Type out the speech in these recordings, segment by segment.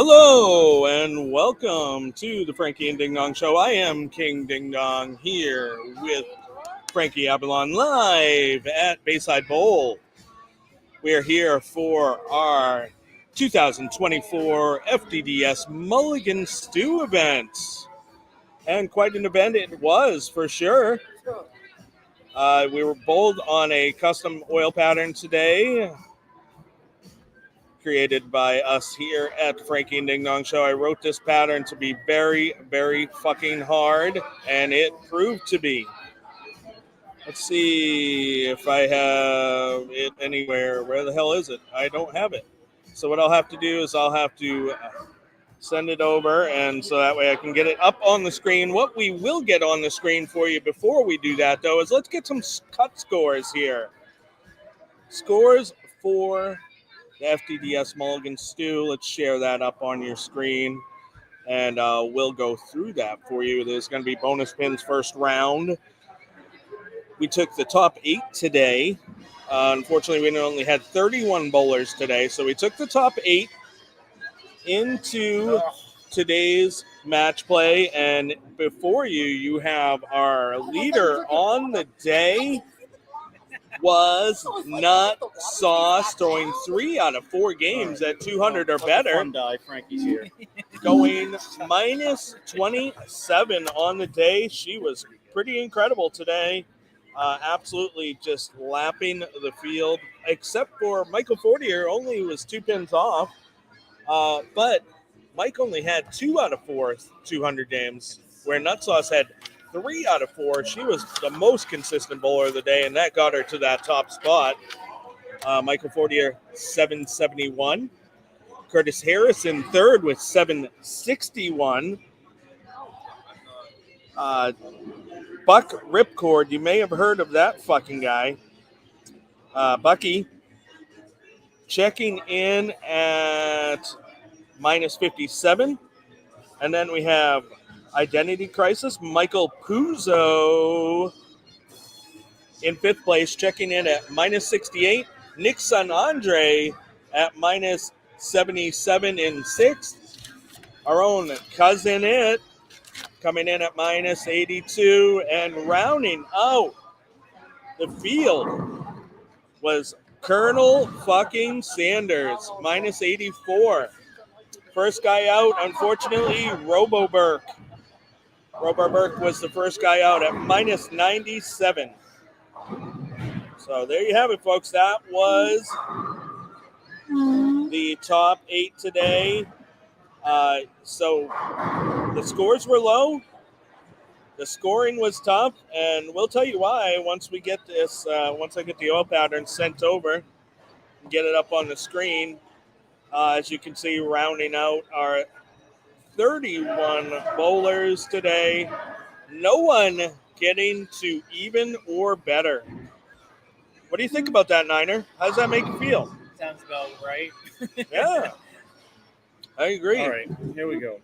Hello and welcome to the Frankie and Ding Dong Show. I am King Ding Dong here with Frankie Abalon live at Bayside Bowl. We are here for our 2024 FDDS Mulligan Stew event. And quite an event it was for sure. We were bowled on a custom oil pattern today, created by us here at Frankie and Ding Dong Show. I wrote this pattern to be very, very fucking hard, and it proved to be. Let's see if I have it anywhere. Where the hell is it? I don't have it. So what I'll have to do is I'll have to send it over, and so that way I can get it up on the screen. What we will get on the screen for you before we do that, though, is let's get some cut scores here. Scores for the FDDS Mulligan Stew. Let's share that up on your screen, and we'll go through that for you. There's going to be bonus pins first round. We took the top 8 today. Unfortunately, we only had 31 bowlers today, so we took the top 8 into today's match play, and before you have our leader on the day. Was not Sauce, throwing 3 out of 4 games at 200 or better. Fun die. Frankie's here. Going minus 27 on the day. She was pretty incredible today. Absolutely just lapping the field, except for Michael Fortier, only was 2 pins off. But Mike only had 2 out of 4 200 games, where Nutsauce had 3 out of 4. She was the most consistent bowler of the day, and that got her to that top spot. Michael Fortier, 771. Curtis Harrison, third with 761. Buck Ripcord, you may have heard of that fucking guy. Bucky, checking in at minus 57. And then we have Identity Crisis, Michael Puzo in 5th place, checking in at minus 68. Nick San Andre at minus 77 in 6th. Our own Cousin It coming in at minus 82. And rounding out the field was Colonel fucking Sanders, minus 84. First guy out, unfortunately, Robo Burke. Robo Burke was the first guy out at minus 97. So there you have it, folks. That was the top 8 today. So the scores were low. The scoring was tough, and we'll tell you why once we get this. Once I get the oil pattern sent over and get it up on the screen. As you can see, rounding out our 31 bowlers today. No one getting to even or better. What do you think about that, Niner? How does that make you feel? Sounds about right. Yeah, I agree. All right, here we go.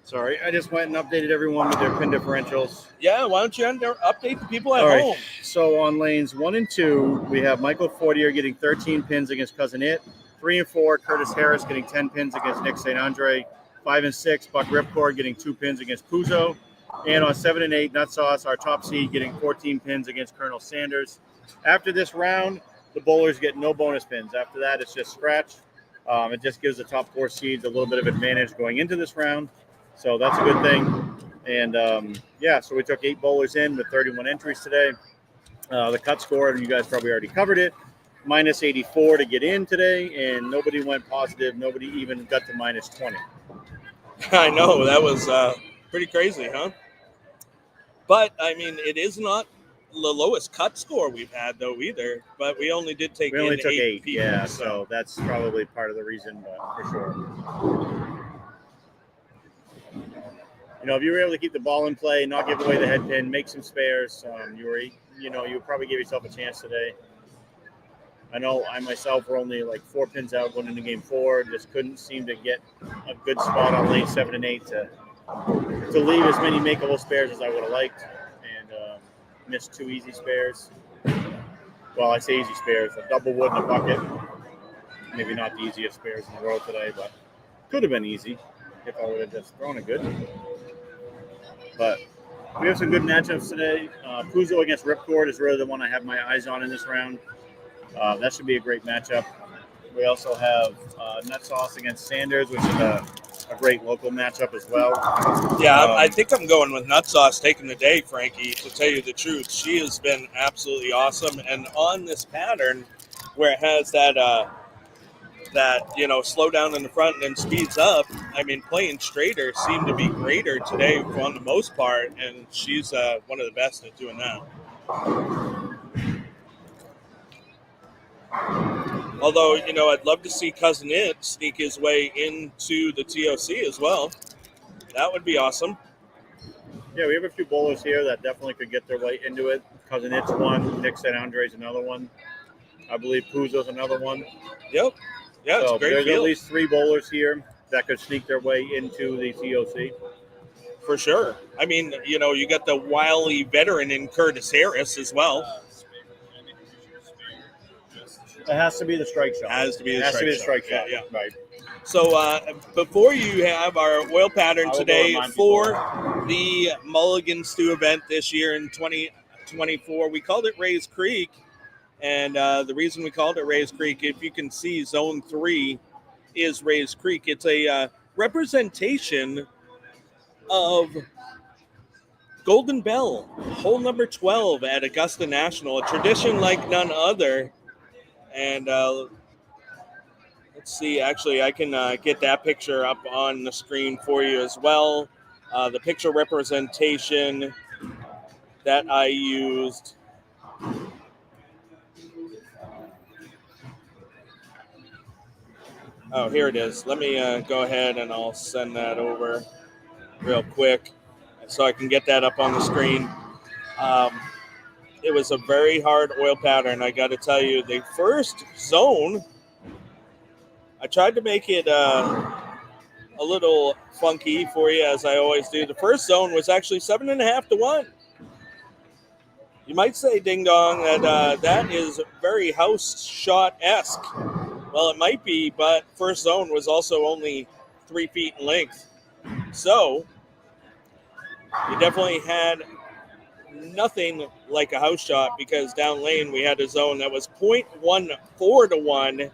Sorry, I just went and updated everyone with their pin differentials. Yeah, why don't you update the people at All home? right, so on lanes 1 and 2, we have Michael Fortier getting 13 pins against Cousin It. 3 and 4, Curtis Harris getting 10 pins against Nick St. Andre. 5 and 6, Buck Ripcord getting 2 pins against Puzo. And on 7 and 8, Nutsauce, our top seed, getting 14 pins against Colonel Sanders. After this round, the bowlers get no bonus pins. After that, it's just scratch. It just gives the top 4 seeds a little bit of advantage going into this round. So that's a good thing. And, so we took 8 bowlers in with 31 entries today. The cut score, and you guys probably already covered it, minus 84 to get in today, and nobody went positive. Nobody even got to minus 20. I know, that was pretty crazy, huh? But, I mean, it is not the lowest cut score we've had, though, either. But we only did take 8 people. Yeah, so that's probably part of the reason, but for sure. You know, if you were able to keep the ball in play, not give away the head pin, make some spares, you probably give yourself a chance today. I know I myself were only like 4 pins out going into game 4. Just couldn't seem to get a good spot on lane 7 and 8 to leave as many makeable spares as I would have liked, and missed 2 easy spares. Well, I say easy spares, a double wood and a bucket. Maybe not the easiest spares in the world today, but Could have been easy if I would have just thrown it good. But we have some good matchups today. Puzo against Ripcord is really the one I have my eyes on in this round. That should be a great matchup. We also have Nut Sauce against Sanders, which is a great local matchup as well. Yeah, I think I'm going with Nut Sauce taking the day, Frankie, to tell you the truth. She has been absolutely awesome. And on this pattern where it has that slow down in the front and then speeds up, I mean, playing straighter seemed to be greater today for the most part, and she's one of the best at doing that. Although, I'd love to see Cousin It sneak his way into the TOC as well. That would be awesome. Yeah, we have a few bowlers here that definitely could get their way into it. Cousin It's one, Nick St. Andre's another one. I believe Puzo's another one. Yep. Yeah, it's a great there's field. At least 3 bowlers here that could sneak their way into the TOC. For sure. I mean, you got the wily veteran in Curtis Harris as well. It has to be the strike shot. Has to be the strike shot. Yeah. Right. So before you have our oil pattern today for the Mulligan Stew event this year in 2024, we called it Rays Creek. And the reason we called it Rays Creek, if you can see, Zone 3 is Rays Creek. It's a representation of Golden Bell, hole number 12 at Augusta National, a tradition like none other. And let's see, actually, I can get that picture up on the screen for you as well. The picture representation that I used. Oh, here it is. Let me go ahead and I'll send that over real quick so I can get that up on the screen. It was a very hard oil pattern, I got to tell you. The first zone, I tried to make it a little funky for you, as I always do. The first zone was actually 7.5 to 1. You might say, Ding Dong, that that is very house shot-esque. Well, it might be, but first zone was also only 3 feet in length. So you definitely had nothing like a house shot, because down lane we had a zone that was 0.14 to 1.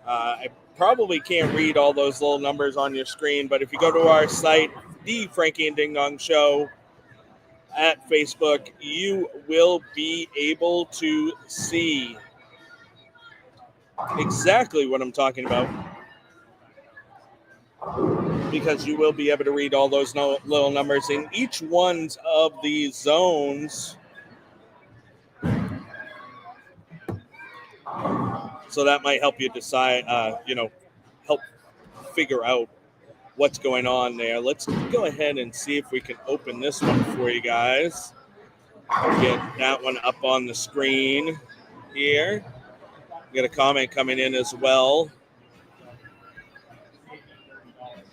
I probably can't read all those little numbers on your screen, but if you go to our site, The Frankie and Ding Dong Show at Facebook, you will be able to see exactly what I'm talking about, because you will be able to read all those little numbers in each one of these zones. So that might help you decide, help figure out what's going on there. Let's go ahead and see if we can open this one for you guys. Get that one up on the screen here. We got a comment coming in as well.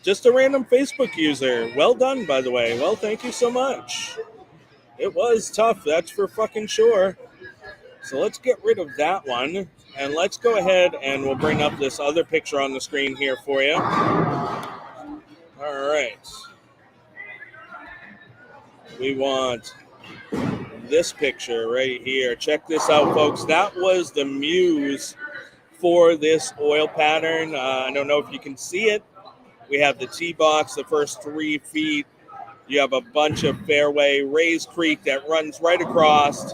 Just a random Facebook user. Well done, by the way. Well, thank you so much. It was tough, that's for fucking sure. So let's get rid of that one. And let's go ahead and we'll bring up this other picture on the screen here for you. All right. We want this picture right here. Check this out, folks. That was the muse for this oil pattern. I don't know if you can see it. We have the tee box, the first 3 feet. You have a bunch of fairway, Rays Creek that runs right across.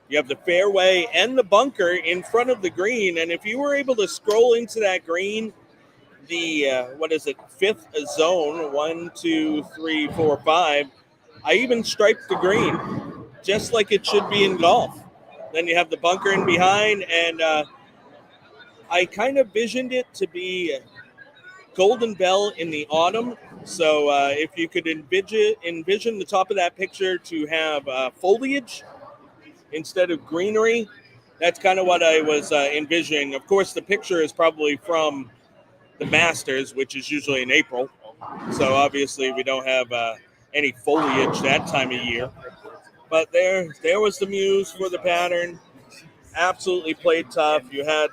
You have the fairway and the bunker in front of the green. And if you were able to scroll into that green, the, fifth zone, 1, 2, 3, 4, 5, I even striped the green, just like it should be in golf. Then you have the bunker in behind, and I kind of visioned it to be Golden Bell in the autumn. So if you could envision the top of that picture to have foliage instead of greenery, that's kind of what I was envisioning. Of course, the picture is probably from the Masters, which is usually in April. So obviously we don't have any foliage that time of year. But there was the muse for the pattern. Absolutely played tough. You had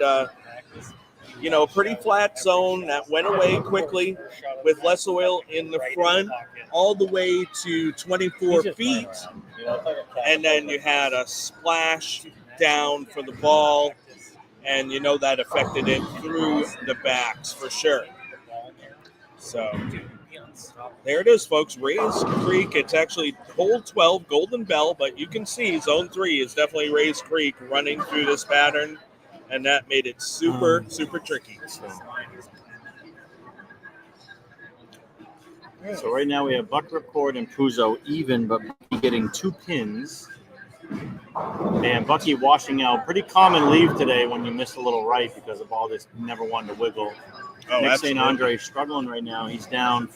pretty flat zone that went away quickly with less oil in the front, all the way to 24 feet. And then you had a splash down for the ball, and that affected it through the backs for sure. So there it is, folks. Rays Creek. It's actually hole 12, Golden Bell, but you can see zone 3 is definitely Rays Creek running through this pattern, and that made it super, super tricky. So right now we have Buck, Ripcord, and Puzo even, but Bucky getting 2 pins. And Bucky washing out. Pretty common leave today when you miss a little right because the ball just never wanted to wiggle. Nick St. Andre struggling right now. He's down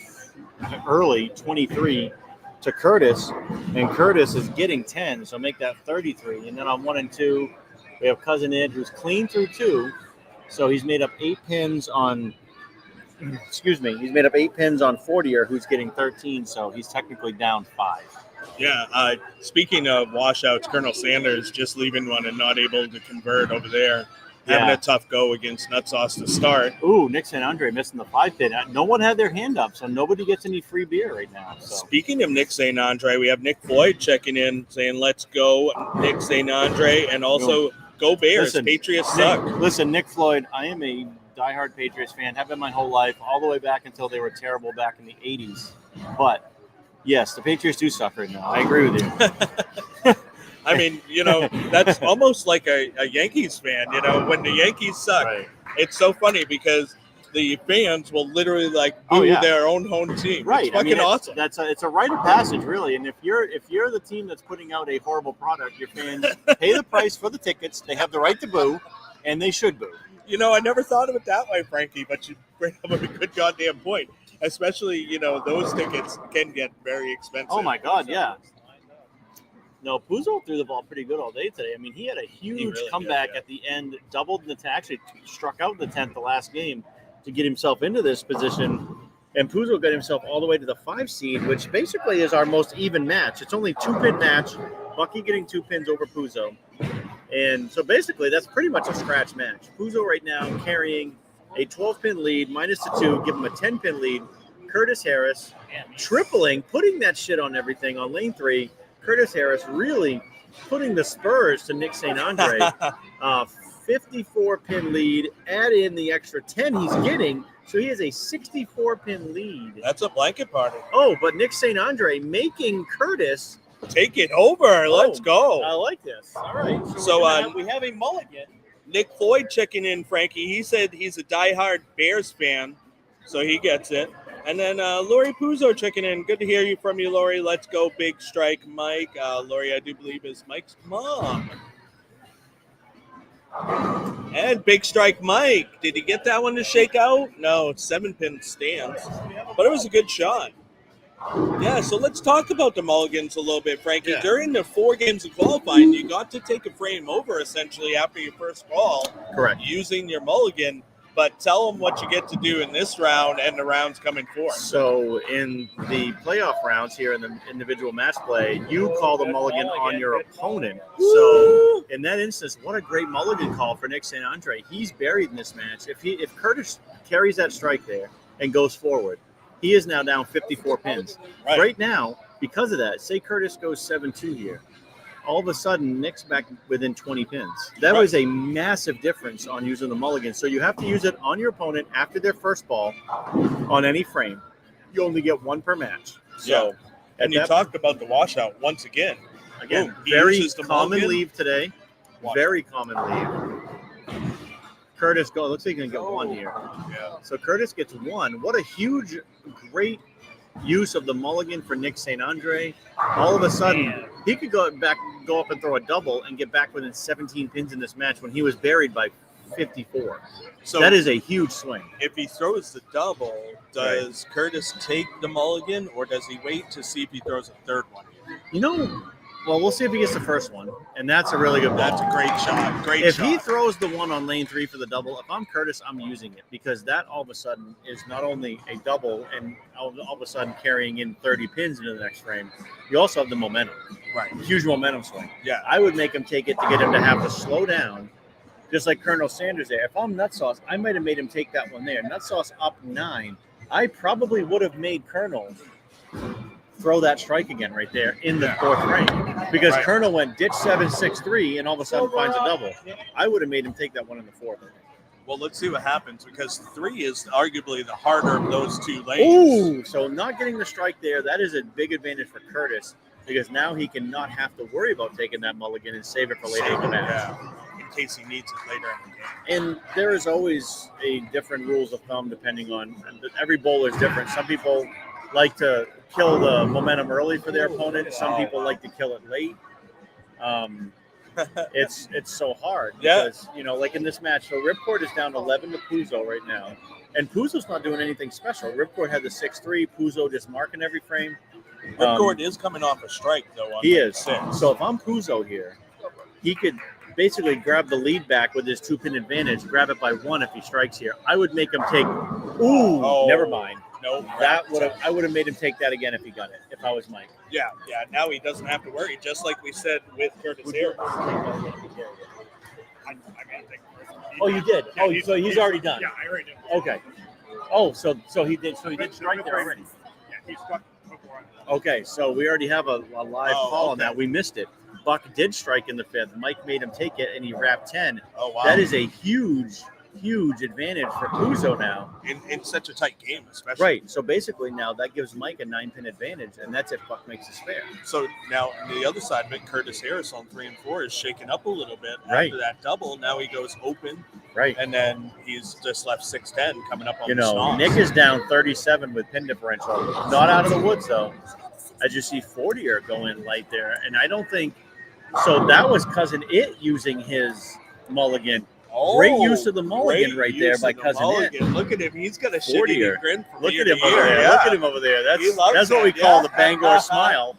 early, 23 to Curtis, and Curtis is getting 10, so make that 33. And then on 1 and 2, we have Cousin Ed, who's clean through 2, so he's made up 8 pins on. He's made up 8 pins on Fortier, who's getting 13, so he's technically down 5. Yeah. Speaking of washouts, Colonel Sanders just leaving one and not able to convert over there. Having a tough go against Nutsauce to start. Ooh, Nick St. Andre missing the 5 pin. No one had their hand up, so nobody gets any free beer right now. So. Speaking of Nick St. Andre, we have Nick Floyd checking in saying, let's go, Nick St. Andre, and also go Bears. Listen, Patriots suck. Listen, Nick Floyd, I am a diehard Patriots fan. Have been my whole life, all the way back until they were terrible back in the 80s. But, yes, the Patriots do suck right now. I agree with you. I mean, that's almost like a Yankees fan. When the Yankees suck, It's so funny because the fans will literally boo their own home team. Right, it's fucking awesome. It's a rite of passage, really. And if you're the team that's putting out a horrible product, your fans pay the price for the tickets. They have the right to boo, and they should boo. I never thought of it that way, Frankie. But you bring up a good goddamn point. Especially, those tickets can get very expensive. Oh my God, yeah. No, Puzo threw the ball pretty good all day today. I mean, he had a huge comeback at the end, doubled in the 10th, actually struck out in the 10th the last game to get himself into this position. And Puzo got himself all the way to the 5 seed, which basically is our most even match. It's only 2-pin match. Bucky getting 2 pins over Puzo. And so basically that's pretty much a scratch match. Puzo right now carrying a 12-pin lead, minus the 2, give him a 10-pin lead. Curtis Harris tripling, putting that shit on everything on lane 3. Curtis Harris really putting the spurs to Nick St. Andre. 54-pin lead. Add in the extra 10 he's getting, so he has a 64-pin lead. That's a blanket party. Oh, but Nick St. Andre making Curtis take it over. Let's go. I like this. All right. So we have a mulligan. Nick Floyd checking in, Frankie. He said he's a diehard Bears fan, so he gets it. And then Lori Puzo checking in. Good to hear you from you, Lori. Let's go, Big Strike Mike. Lori, I do believe, is Mike's mom. And Big Strike Mike. Did he get that one to shake out? No, 7-pin stands. But it was a good shot. Yeah, so let's talk about the mulligans a little bit, Frankie. Yeah. During the 4 games of qualifying, you got to take a frame over, essentially, after your first call. Correct. Using your mulligan. But tell them what you get to do in this round and the rounds coming forth. So in the playoff rounds here in the individual match play, you call the mulligan on your opponent. So in that instance, what a great mulligan call for Nick St. Andre. He's buried in this match. If Curtis carries that strike there and goes forward, he is now down 54 pins. Right now, because of that, say Curtis goes 7-2 here. All of a sudden, Nick's back within 20 pins. That was a massive difference on using the mulligan. So you have to use it on your opponent after their first ball on any frame. You only get 1 per match. So, and you talked about the washout once again. Very common leave today. Very common leave. Curtis looks like he's going to get 1 here. Yeah. So Curtis gets 1. What a huge, great use of the mulligan for Nick St. Andre. All of a sudden, he could go up and throw a double and get back within 17 pins in this match when he was buried by 54. So that is a huge swing. If he throws the double, does Curtis take the mulligan, or does he wait to see if he throws a third one? Well, we'll see if he gets the first one, and that's a really good ball. That's a great shot. If he throws the one on lane 3 for the double, if I'm Curtis, I'm using it, because that all of a sudden is not only a double and all of a sudden carrying in 30 pins into the next frame, you also have the momentum. Right. Huge momentum swing. Yeah. I would make him take it to get him to have to slow down, just like Colonel Sanders there. If I'm Nut Sauce, I might have made him take that one there. Nut Sauce up 9. I probably would have made Colonel throw that strike again right there in the 4th frame because Colonel went ditch 7, 6, 3, and all of a sudden finds a double. I would have made him take that one in the 4th. Well, let's see what happens because 3 is arguably the harder of those 2 lanes. Ooh, so not getting the strike there, that is a big advantage for Curtis because now he can not have to worry about taking that mulligan and save it for later in the match. Yeah, in case he needs it later in the game. And there is always a different rules of thumb depending on every bowler is different. Some people like to kill the momentum early for their opponent. Some people like to kill it late. It's so hard because, like in this match, so Ripcord is down 11 to Puzo right now. And Puzo's not doing anything special. Ripcord had the 6-3. Puzo just marking every frame. Ripcord is coming off a strike, though. He is. 6. So if I'm Puzo here, he could basically grab the lead back with his 2-pin advantage, grab it by 1 if he strikes here. I would make him take, never mind. No, I would have made him take that again if he got it, if I was Mike. Yeah. Now he doesn't have to worry, just like we said with Curtis Harris. Oh, you did? So he's already done. Yeah, I already did. Okay. Oh, so he did strike there already. Yeah, he struck before. Okay, so we already have a live call on that. We missed it. Buck did strike in the 5th. Mike made him take it, and he wrapped 10. Oh, wow. That is a huge advantage for Puzo now. In such a tight game, especially. Right. So basically now that gives Mike a 9-pin advantage, and that's if Buck makes his spare. So now on the other side of it, Curtis Harris on 3 and 4 is shaken up a little bit Right. after that double. Now he goes open. Right. And then he's just left 6-10 coming up on the snob. Nick is down 37 with pin differential. Not out of the woods, though. As you see, 40 are going light there. And I don't think – so that was Cousin It using his mulligan. Great use of the mulligan right there by Cousin It. Look at him. He's got a shitty grin from Look ear at him to over ear. there. Yeah. Look at him over there. That's what we call the Bangor smile.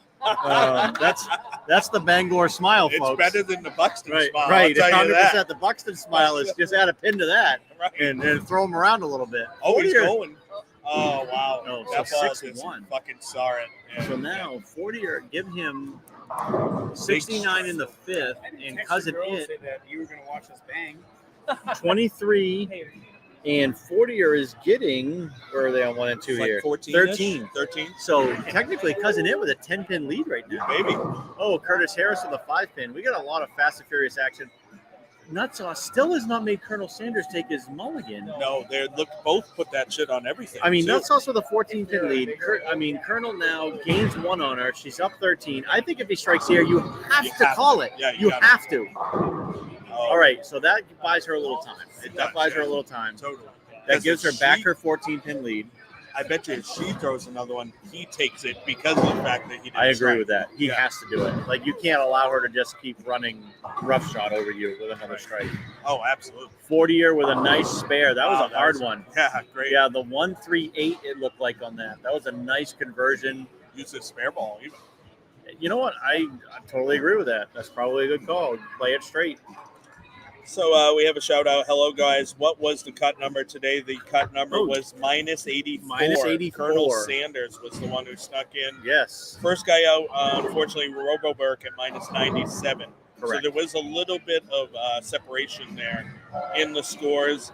That's the Bangor smile, It's folks. better than the Buxton smile. Right, I'll tell you 100%. that. The Buxton smile is just add a pin to that and throw him around a little bit. Oh, he's going. Oh, wow. No, that so ball 6-1. just fucking saw it. And, So now 40 are give him 69 in the 5th, and Cousin It said that you were going to watch us bang. 23, and 40 is getting, where are they on 1 and 2 it's like here? 14. 13. So technically Cousin It with a 10-pin lead right now. Maybe. Oh, Curtis Harris with a 5-pin. We got a lot of Fast and Furious action. Nut Sauce still has not made Colonel Sanders take his mulligan. No, they both put that shit on everything. I mean, too. Nut Sauce with a 14-pin lead. Colonel now gains 1 on her. She's up 13. I think if he strikes here, you have to call it. Yeah, you gotta. have to. Oh, All right, so that buys her a little time. does, buys her a yeah. little time. Totally. That gives her If back she- her 14-pin lead. I bet you if she throws another one, he takes it because of the fact that he didn't I agree strike. with that. He Yeah. has to do it. Like, you can't allow her to just keep running roughshod over you with another strike. Oh, absolutely. 40er with a nice spare. That was Wow, a hard one. Yeah, great. Yeah, the 1-3-8 it looked like on that. That was a nice conversion. Use a spare ball even. You know what? I totally agree with that. That's probably a good call. Play it straight. So we have a shout out. Hello, guys. What was the cut number today? The cut number was minus 84. Minus 84. Colonel Sanders was the one who snuck in. Yes. First guy out, unfortunately, Robo Burke at minus 97. Correct. So there was a little bit of separation there in the scores.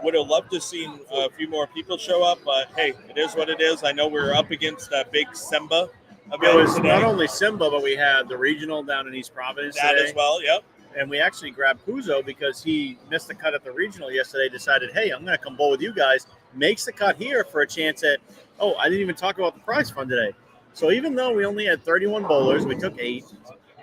Would have loved to see a few more people show up, but hey, it is what it is. I know we're up against a big Simba It event was today. not only Simba, but we had the regional down in East Providence That today. as well, yep. And we actually grabbed Puzo because he missed the cut at the regional yesterday, decided, hey, I'm going to come bowl with you guys, makes the cut here for a chance at, I didn't even talk about the prize fund today. So even though we only had 31 bowlers, we took 8.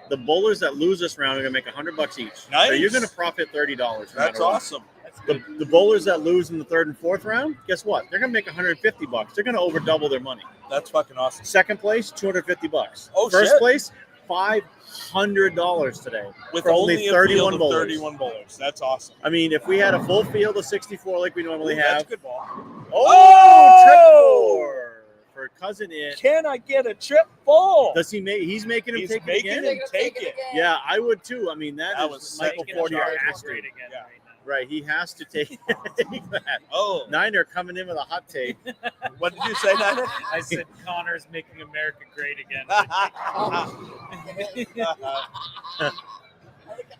The bowlers that lose this round are going to make $100 each. Nice. So you're going to profit $30. no That's matter what. awesome. The bowlers that lose in the 3rd and 4th round, guess what? They're going to make $150. They're going to over double their money. That's fucking awesome. Second place, $250. Oh, First shit. place, $500 today With for only a 31 field of bowlers. 31 bowlers. That's awesome. I mean, if we had a full field of 64 like we normally Ooh, that's have. a good ball. Oh, trip 4 for Cousin It. Can I get a trip ball? Does he make? He's making him He's take making it again. him take it. Yeah, I would too. I mean, that was is Michael second Fortier charge. has to. Again Yeah. right now. Right, he has to take that. Oh, Niner coming in with a hot take. what did you say, Niner? I said Connor's making America great again.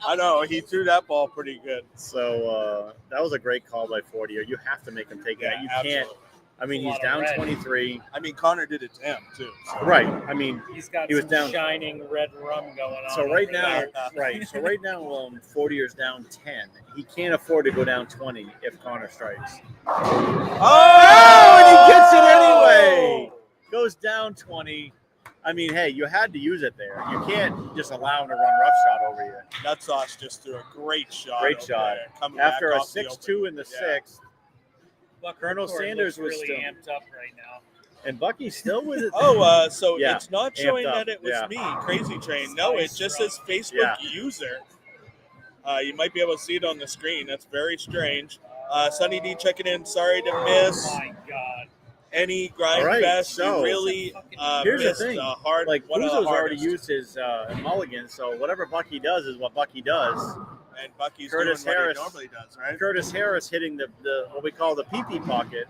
I know he threw that ball pretty good. So that was a great call by 40. You have to make him take that. You can't. absolutely. I mean, It's a he's lot of down red. 23. I mean, Connor did it to him too. So. Right. I mean, He's got He was some down. shining red rum going on. so right over now, there. right. So right now, 40 is down 10. He can't afford to go down 20 if Connor strikes. Oh, and he gets it anyway. Goes down 20. I mean, hey, you had to use it there. You can't just allow him to run roughshot over you. Nutsauce just threw a great shot. Great over shot. there, coming After back a off the 6-2 open. in the Yeah. sixth, Buck Colonel Ripcord Sanders looks was really still- amped up right now. and Bucky's still with it. Oh, so Yeah, it's not amped showing up, that it was yeah. me, Crazy Train. No, it just says Facebook user. You might be able to see it on the screen. That's very strange. Sunny D checking in. Sorry to miss Oh my God. any grind All right, fest. so- You really Here's the missed thing. a hard Like, one of the Puzo's already hardest. used his mulligan, so whatever Bucky does is what Bucky does. And Bucky's Curtis doing Harris. what he normally does, right? Curtis Harris hitting the what we call the pee-pee pocket,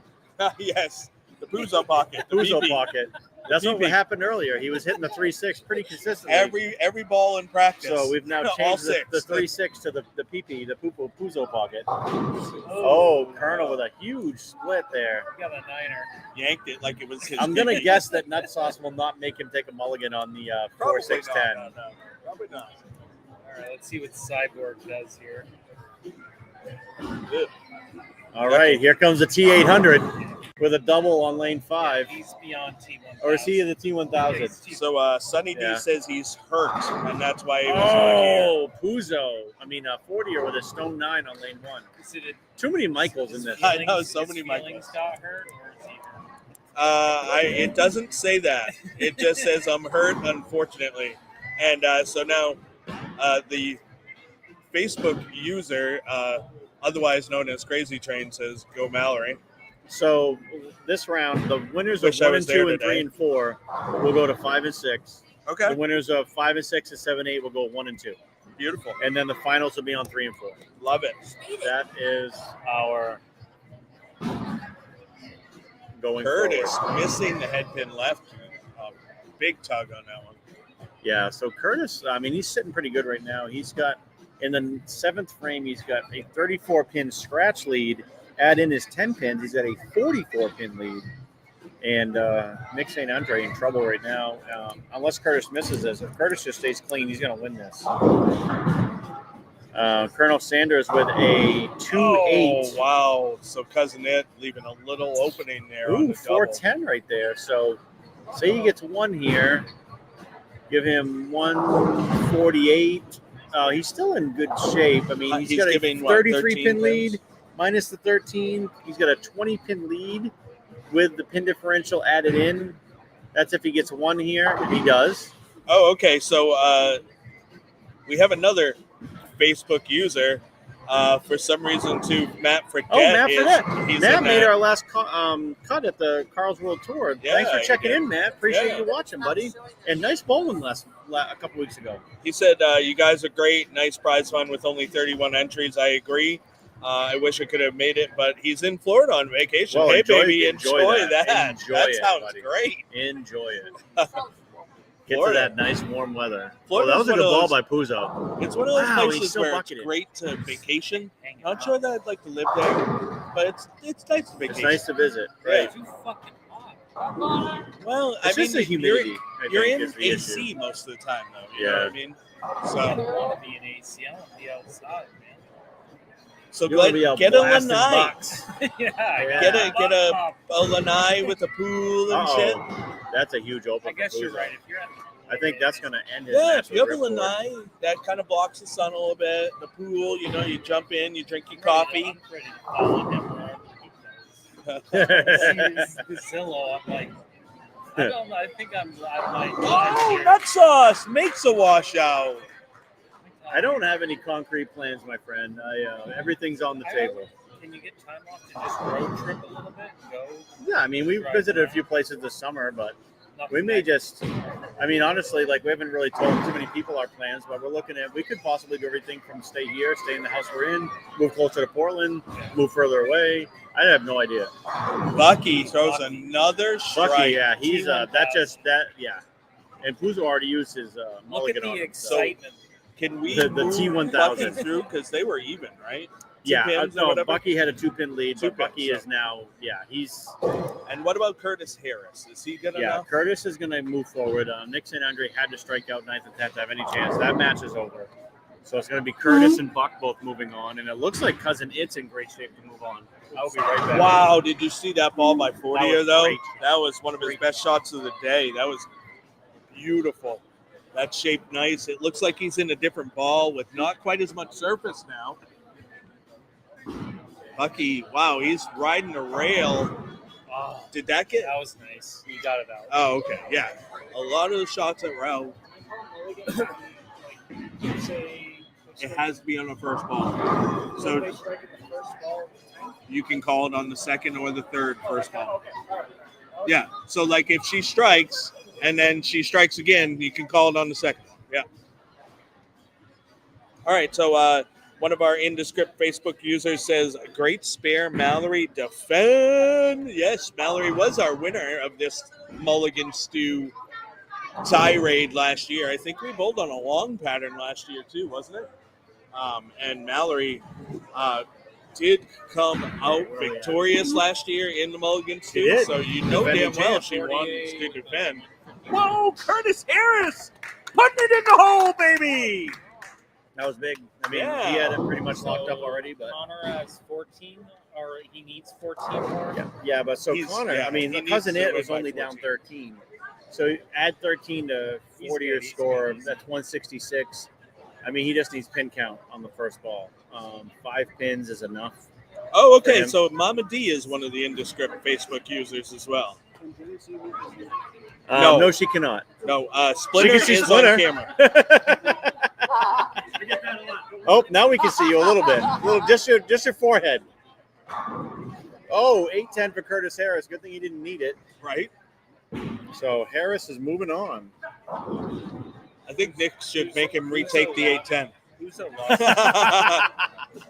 Yes, the Puzo pocket. The Puzo PP. pocket. That's what PP. happened earlier. He was hitting the 3-6 pretty consistently. Every ball in practice. So we've now All changed the six. 3-6 to the PP, the Puzo pocket. Oh, Colonel with a huge split there. We got a niner. Yanked it like it was his. I'm going to PP. guess that Nutsauce will not make him take a mulligan on the Probably 4-6-10. not, no. Probably not. All right, let's see what Cyborg does here. Good. All right, here comes the T800 with a double on lane 5. He's beyond T1000. Or is he in the T1000? So Sunny D Yeah. says he's hurt, and that's why he was not here. Oh, Puzo. I mean, 40er with a stone 9 on lane 1. Is it Too many Michaels in this. I know, so his many feelings Michaels. got hurt, or is he hurt? It doesn't say that. It just says I'm hurt, unfortunately. And so now the Facebook user, otherwise known as Crazy Train, says go Mallory. So this round, the winners Wish of I 1 was and 2 there and 3 today. and 4 will go to 5 and 6. Okay, The winners of 5 and 6 and 7 and 8 will go 1 and 2. beautiful. And then the finals will be on 3 and 4. Love it. That is our going Curtis forward. missing the head pin left. Big tug on that one. Yeah, so Curtis, I mean, he's sitting pretty good right now. He's got, in the 7th frame, he's got a 34-pin scratch lead. Add in his 10 pins, he's got a 44-pin lead. And Nick St. Andre in trouble right now. Unless Curtis misses this. If Curtis just stays clean, he's going to win this. Colonel Sanders with a 2-8. Oh, wow. So Cousin It leaving a little opening there on Ooh, the double. 410 right there. So say he gets 1 here. Give him 148. He's still in good shape. I mean, he's got a giving, what, 33-pin 13 lead pins? minus the 13. He's got a 20-pin lead with the pin differential added in. That's if he gets 1 here. If he does. Oh, okay. So we have another Facebook user. For some reason, to Matt Fredette. Oh, Matt Fredette. He's Matt in made that. our last cut at the Carl's World Tour. Yeah, Thanks for he checking did. in, Matt. Appreciate Yeah. you watching, buddy. And nice bowling a couple weeks ago. He said, you guys are great. Nice prize fund with only 31 entries. I agree. I wish I could have made it, but he's in Florida on vacation. Well, hey, enjoy- baby, enjoy enjoy that. that. Enjoy That it, sounds buddy. great. Enjoy it. Get Florida. to that nice warm weather. Florida's That was a one good of ball those- by Puzo. It's one of those Wow, he's places still where it's bucketed. great to vacation. Hanging Not out. sure that I'd like to live there, but it's nice to It's vacation. nice to visit. Yeah. Right. Too fucking hot. Well, It's I mean, just the humidity. You're I think, in is the AC issue. most of the time, though. You Yeah. know what I mean? I So, don't want to be in AC. I want to be outside, man. so You want to be a get a blasting lanai. box. Yeah, I Yeah. got Get a pop. lanai with a pool and shit. Uh-oh. That's a huge open. I guess for you're Puzo. right. If you're at I think that's going to end his Yeah, match if you have a with Ripcord. lanai, that kind of blocks the sun a little bit. The pool, you know, you jump in, you drink your coffee. I'm ready to follow him wherever he goes. See Zillow, I'm like, I think I'm like, Oh, nut sauce makes a washout. I don't have any concrete plans, my friend. Everything's on the table. Can you get time off to just road trip a little bit and go? Yeah, I mean, we visited a few places this summer, but Nothing we may like- just, I mean, honestly, like we haven't really told too many people our plans, but we're looking at, we could possibly do everything from stay here, stay in the house we're in, move closer to Portland, move further away. I have no idea. Bucky throws another strike. Bucky, yeah, he's, T1000. yeah. And Puzo already used his Look at mulligan the on him. So excitement. Can we The move T1000. Bucky through? Because they were even, right? Yeah, pins or no, whatever? Bucky had a 2-pin lead, Two but Bucky pins, is now, he's, And what about Curtis Harris? Is he good enough? Curtis is going to move forward. Nick St. Andre had to strike out 9th and 10th to have any chance. That match is over. So it's going to be Curtis and Buck both moving on, and it looks like Cousin It's in great shape to move on. I'll be right back. Wow, did you see that ball by 40 That was though? great. That was one of his best shots of the day. That was beautiful. That shaped nice. It looks like he's in a different ball with not quite as much surface now. Bucky, wow, he's riding a rail. Oh, Did that get? that was nice. You got it out. Oh, okay, yeah. A lot of the shots at rail, it has to be on the first ball. So you can call it on the second or the third first ball. Yeah. So like if she strikes and then she strikes again, you can call it on the second. Yeah. All right. So one of our indescript Facebook users says, "Great spare, Mallory. Defend." Yes, Mallory was our winner of this Mulligan Stew tirade last year. I think we bowled on a long pattern last year too, wasn't it? And Mallory did come out victorious last year in the Mulligan Stew, so you know damn well she wants to defend. Whoa, Curtis Harris putting it in the hole, baby! That was big. I mean, Yeah. he had it pretty much locked up already, but Connor has 14, or he needs 14 more. yeah, but so He's- Connor, yeah, I mean, he the Cousin needs to It was win by only down 14. 13. So add 13 to 40 your He's score, good. that's 166. I mean, he just needs pin count on the first ball. 5 pins is enough. Oh, okay, him. so Mama D is one of the indescript Facebook users as well. No, she cannot. No, Splinter see is Splinter. on camera. Oh, now we can see you a little bit. Just your forehead. Oh, 8-10 for Curtis Harris. Good thing he didn't need it. Right? So Harris is moving on. I think Nick should make him retake the 810. Uso lost.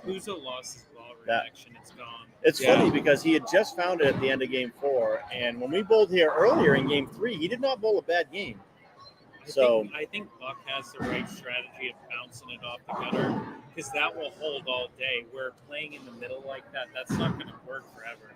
Uso lost his ball reaction. It's gone. It's Yeah. funny because he had just found it at the end of game 4, and when we bowled here earlier in game 3, he did not bowl a bad game. I think Buck has the right strategy of bouncing it off the gutter, because that will hold all day. Where playing in the middle like that, that's not going to work forever.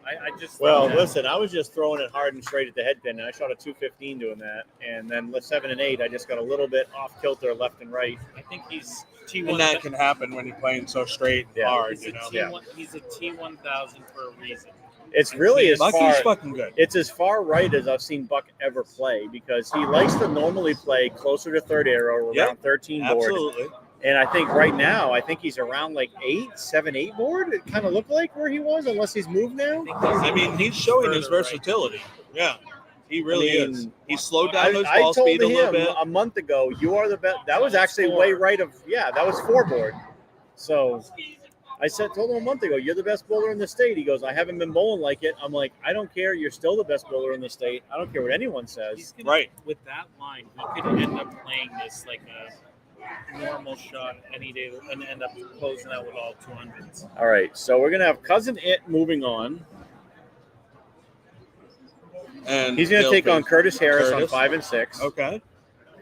I just Well, think that- listen, I was just throwing it hard and straight at the head pin, and I shot a 215 doing that, and then 7 and 8, I just got a little bit off kilter left and right. I think he's And T1. that can happen when you're playing so straight and Yeah. hard, He's you a know. T1. He's a T1000 for a reason. It's really as Bucky's far. fucking good. It's as far right as I've seen Buck ever play because he likes to normally play closer to third arrow, around Yep. 13 board. Absolutely. And I think right now, he's around like 8 board. It kind of looked like where he was, unless he's moved now. I mean, he's showing his further right. versatility. Yeah, he really I mean, is. He slowed down those I ball told speed a little him bit. a month ago, you are the best. That was actually way right of, that was 4 board. So I told him a month ago, you're the best bowler in the state. He goes, I haven't been bowling like it. I'm like, I don't care. You're still the best bowler in the state. I don't care what anyone He's says. gonna, Right. With that line, he could end up playing this like a normal shot any day and end up closing out with all 200s. All right, so we're gonna have Cousin It moving on. And He's gonna he'll take on face Curtis Harris Curtis. on 5 and 6. Okay.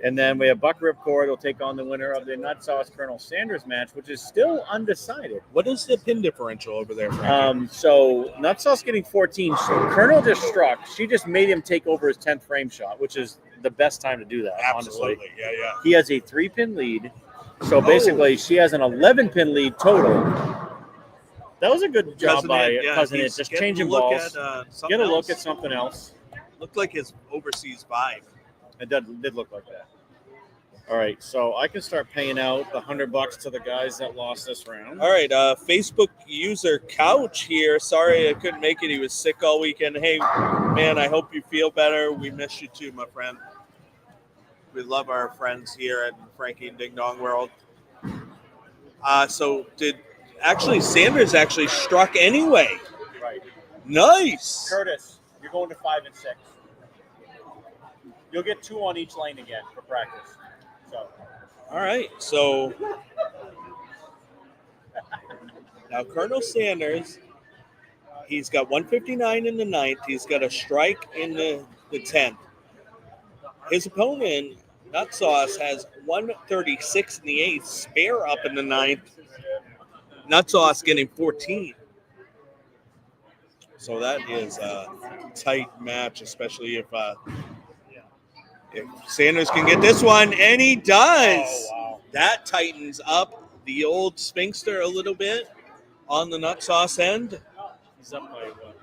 And then we have Buck Ripcord will take on the winner of the Nut Sauce Colonel Sanders match, which is still undecided. What is the pin differential over there, Frankie? So Nut Sauce getting 14. Colonel just struck. She just made him take over his 10th frame shot, which is the best time to do that, honestly. Absolutely. Yeah. He has a 3-pin lead. So basically, she has an 11-pin lead total. That was a good job by Cousin It. he's Just getting changing a look balls. At, something Get a look else. at something else. Looked like his overseas vibe. It did look like that. All right, so I can start paying out the $100 to the guys that lost this round. All right, Facebook user Couch here. Sorry I couldn't make it. He was sick all weekend. Hey, man, I hope you feel better. We miss you too, my friend. We love our friends here at Frankie and Ding Dong World. So Sanders actually struck anyway. Right. Nice. Curtis, you're going to 5 and 6. You'll get 2 on each lane again for practice. So All right, so now Colonel Sanders, he's got 159 in the 9th. He's got a strike in the 10th. His opponent Nut Sauce has 136 in the 8th, Spare up in the 9th. Nut Sauce getting 14. So that is a tight match, especially if Sanders can get this one, and he does. Oh, wow. That tightens up the old Sphinxter a little bit on the Nut Sauce end. He's up by what?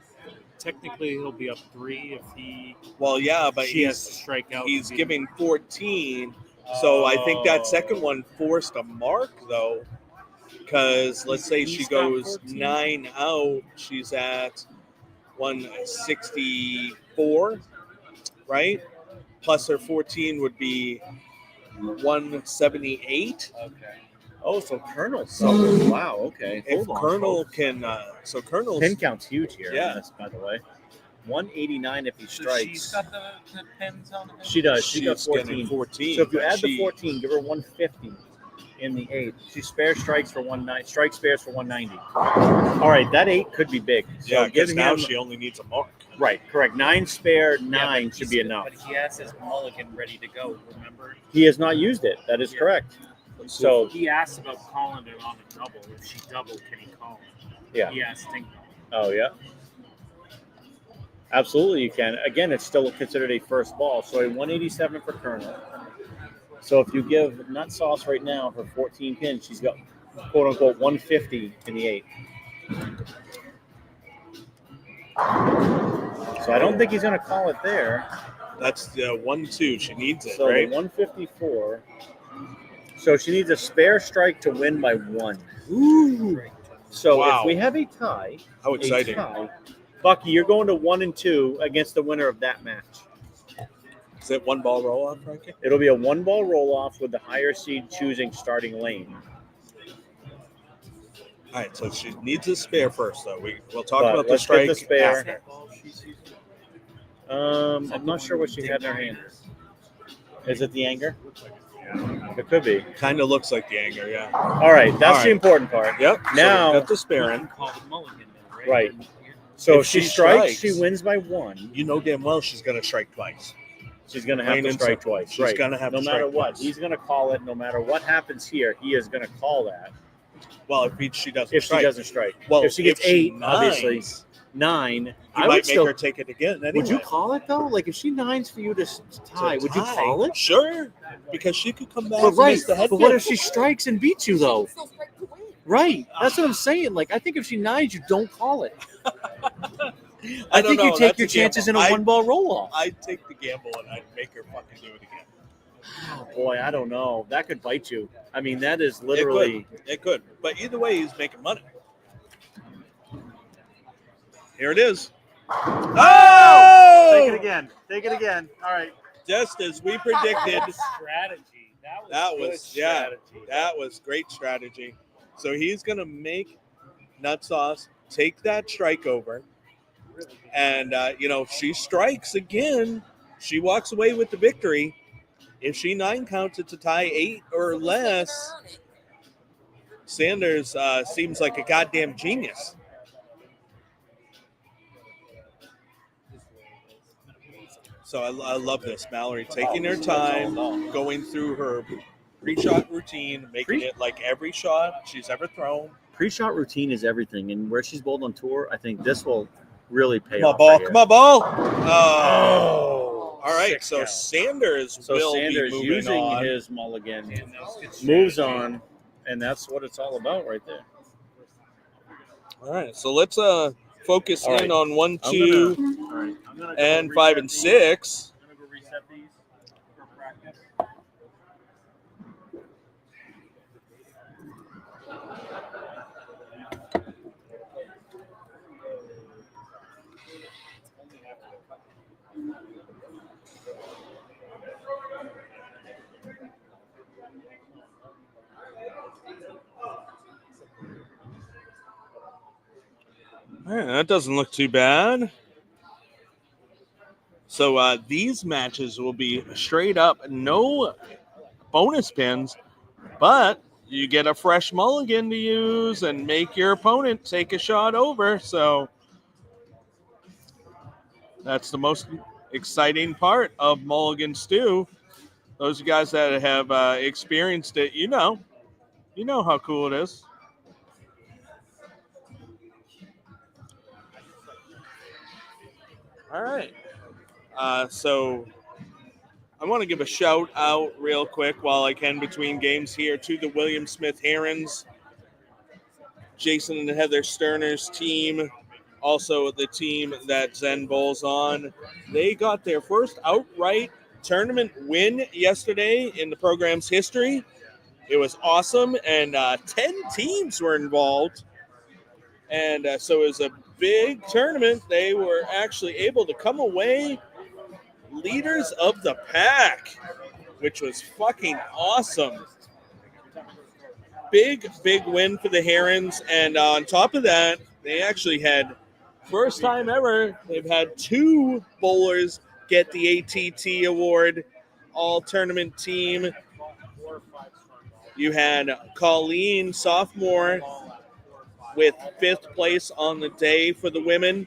Technically, he'll be up 3 if he. Well, yeah, but She has to strike out. he's giving 14. So I think that second one forced a mark, though, because let's say she He's got goes 14. 9 out. She's at 164, right? Plus her 14 would be 178. Okay. Oh, so Colonel. So wow. Okay. If Hold on, Colonel folks. can, so Colonel's Pin count's huge here. Yeah. On this, by the way. 189 if he So strikes. she's got the pins on it. She does. She got she's getting 14. 14. So if you but add the she- 14, give her 150 in the 8. She spare strikes for 190. Strike spares for 190. All right, that 8 could be big. So yeah, because giving now him, she only needs a mark. right, correct. 9 spare, Yeah, 9 but should he's- be enough. But he has his mulligan ready to go. Remember? He has not used it. That is Yeah. correct. So He asked about calling it on a double. If she doubled, can he call it? yeah. He asked Tinko. Oh yeah. Absolutely, you can. Again, it's still considered a first ball. So a 187 for Colonel. So if you give Nut Sauce right now for 14 pins, she's got quote unquote 150 in the 8. So I don't think he's going to call it there. That's the 1-2. She needs it, So right? the 154. So she needs a spare strike to win by 1. Ooh. So Wow. if we have a tie, How exciting. Bucky, you're going to 1 and 2 against the winner of that match. Is it 1 ball roll off, Frankie? It'll be a 1-ball roll-off with the higher seed choosing starting lane. All right, so she needs a spare first, though. We'll talk But about the let's strike get the spare. after. I'm not sure what she had in her hand. Is it the anger? It could be. Kind of looks like the anger, yeah. All right, that's All the right. important part. Yep. Now- so we got the You spare can in. call the mulligan though, right? Right. So If if she she strikes, strikes- she wins by 1. You know damn well she's going to strike twice. She's going to have Plain to and strike simple. twice. She's right. gonna have no to matter strike what. twice. He's going to call it. No matter what happens here, he is going to call that Well, if she doesn't if strike. she doesn't strike. Well, if she gets 8, nines, obviously 9. you I might would make still. her take it again anyway. Would you call it though? Like if she 9s for you to tie, To would you tie. call it? Sure, because she could come back But and right. miss the head But what kick. if she strikes and beats you though? Right. That's what I'm saying. Like I think if she 9s, you don't call it. I don't think you know. take That's your chances in gamble. a 1-ball roll-off. I'd take the gamble and I'd make her fucking do it again. Oh, boy, I don't know. That could bite you. I mean, that is literally. It could. But either way, he's making money. Here it is. Oh! Take it again. Take it again. All right. Just as we predicted. Strategy. That That good was, yeah, strategy. that was great strategy. So he's going to make Nut Sauce take that strike over. And, she strikes again. She walks away with the victory. If she 9 counts it to tie 8 or less, Sanders seems like a goddamn genius. So I love this. Mallory taking her time, going through her pre-shot routine, making it like every shot she's ever thrown. Pre-shot routine is everything, and where she's bowled on tour, I think this will really pay Come on, off. ball. right Come on, ball. Oh. All right, 6 so count. Sanders So will Sanders be moving using on. his mulligan, And that was good moves strategy. on, and that's what it's all about right there. All right, so let's focus All right. in on 1, I'm 2, All right. I'm gonna go and reset 5 and these. 6. I'm gonna go reset these for practice. All right, that doesn't look too bad. So these matches will be straight up, no bonus pins, but you get a fresh mulligan to use and make your opponent take a shot over. So that's the most exciting part of Mulligan Stew. Those of you guys that have experienced it, you know how cool it is. All right. So I want to give a shout out real quick while I can between games here to the William Smith Herons, Jason and Heather Sterner's team, also the team that Zen Bowls on. They got their first outright tournament win yesterday in the program's history. It was awesome, and 10 teams were involved. And so it was a big tournament. They were actually able to come away leaders of the pack, which was fucking awesome. Big win for the Herons. And on top of that, they actually had, first time ever, they've had 2 bowlers get the ATT award, all tournament team. You had Colleen, sophomore, with 5th place on the day for the women.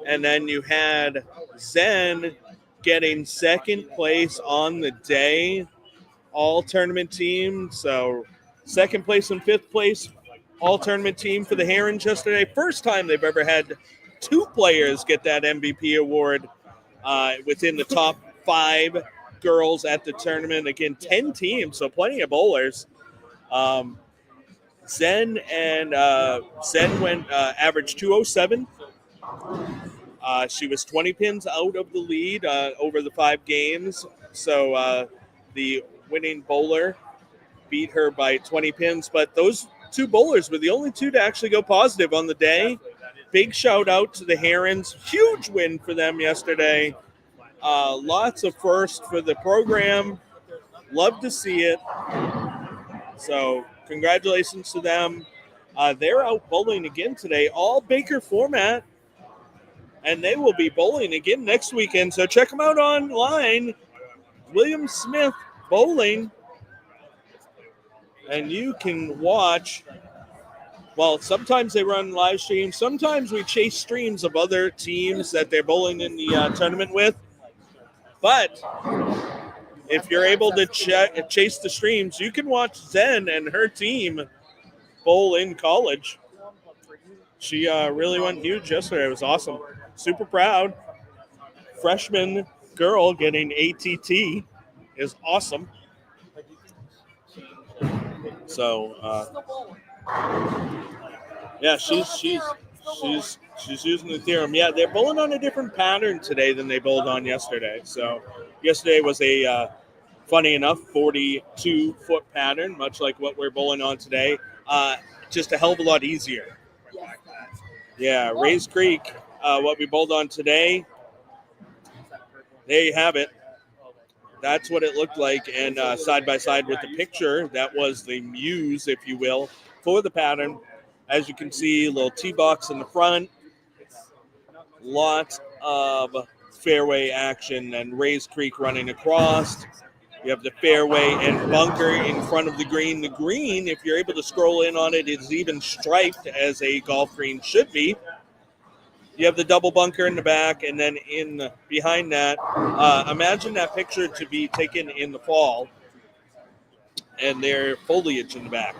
And then you had Zen getting 2nd place on the day, all tournament team. So 2nd place and 5th place, all tournament team for the Herons yesterday. First time they've ever had 2 players get that MVP award within the top 5 girls at the tournament. Again, 10 teams, so plenty of bowlers. Zen went average 207. She was 20 pins out of the lead over the 5 games. So the winning bowler beat her by 20 pins. But those 2 bowlers were the only 2 to actually go positive on the day. Big shout out to the Herons. Huge win for them yesterday. Lots of firsts for the program. Love to see it. So congratulations to them. They're out bowling again today, all Baker format. And they will be bowling again next weekend. So check them out online. William Smith Bowling. And you can watch. Well, sometimes they run live streams. Sometimes we chase streams of other teams that they're bowling in the tournament with. But if you're able to chase the streams, you can watch Zen and her team bowl in college. She really went huge yesterday. It was awesome. Super proud. Freshman girl getting ATT is awesome. So, yeah, she's using the theorem. Yeah, they're bowling on a different pattern today than they bowled on yesterday. So, yesterday was a funny enough 42-foot pattern, much like what we're bowling on today. Just a hell of a lot easier. Yeah, Rays Creek, what we bowled on today. There you have it. That's what it looked like, and side by side with the picture, that was the muse, if you will, for the pattern. As you can see, a little tee box in the front, lots of fairway action, and Rays Creek running across. You have the fairway and bunker in front of the green. The green, if you're able to scroll in on it, is even striped as a golf green should be. You have the double bunker in the back, and then behind that, imagine that picture to be taken in the fall, and their foliage in the back.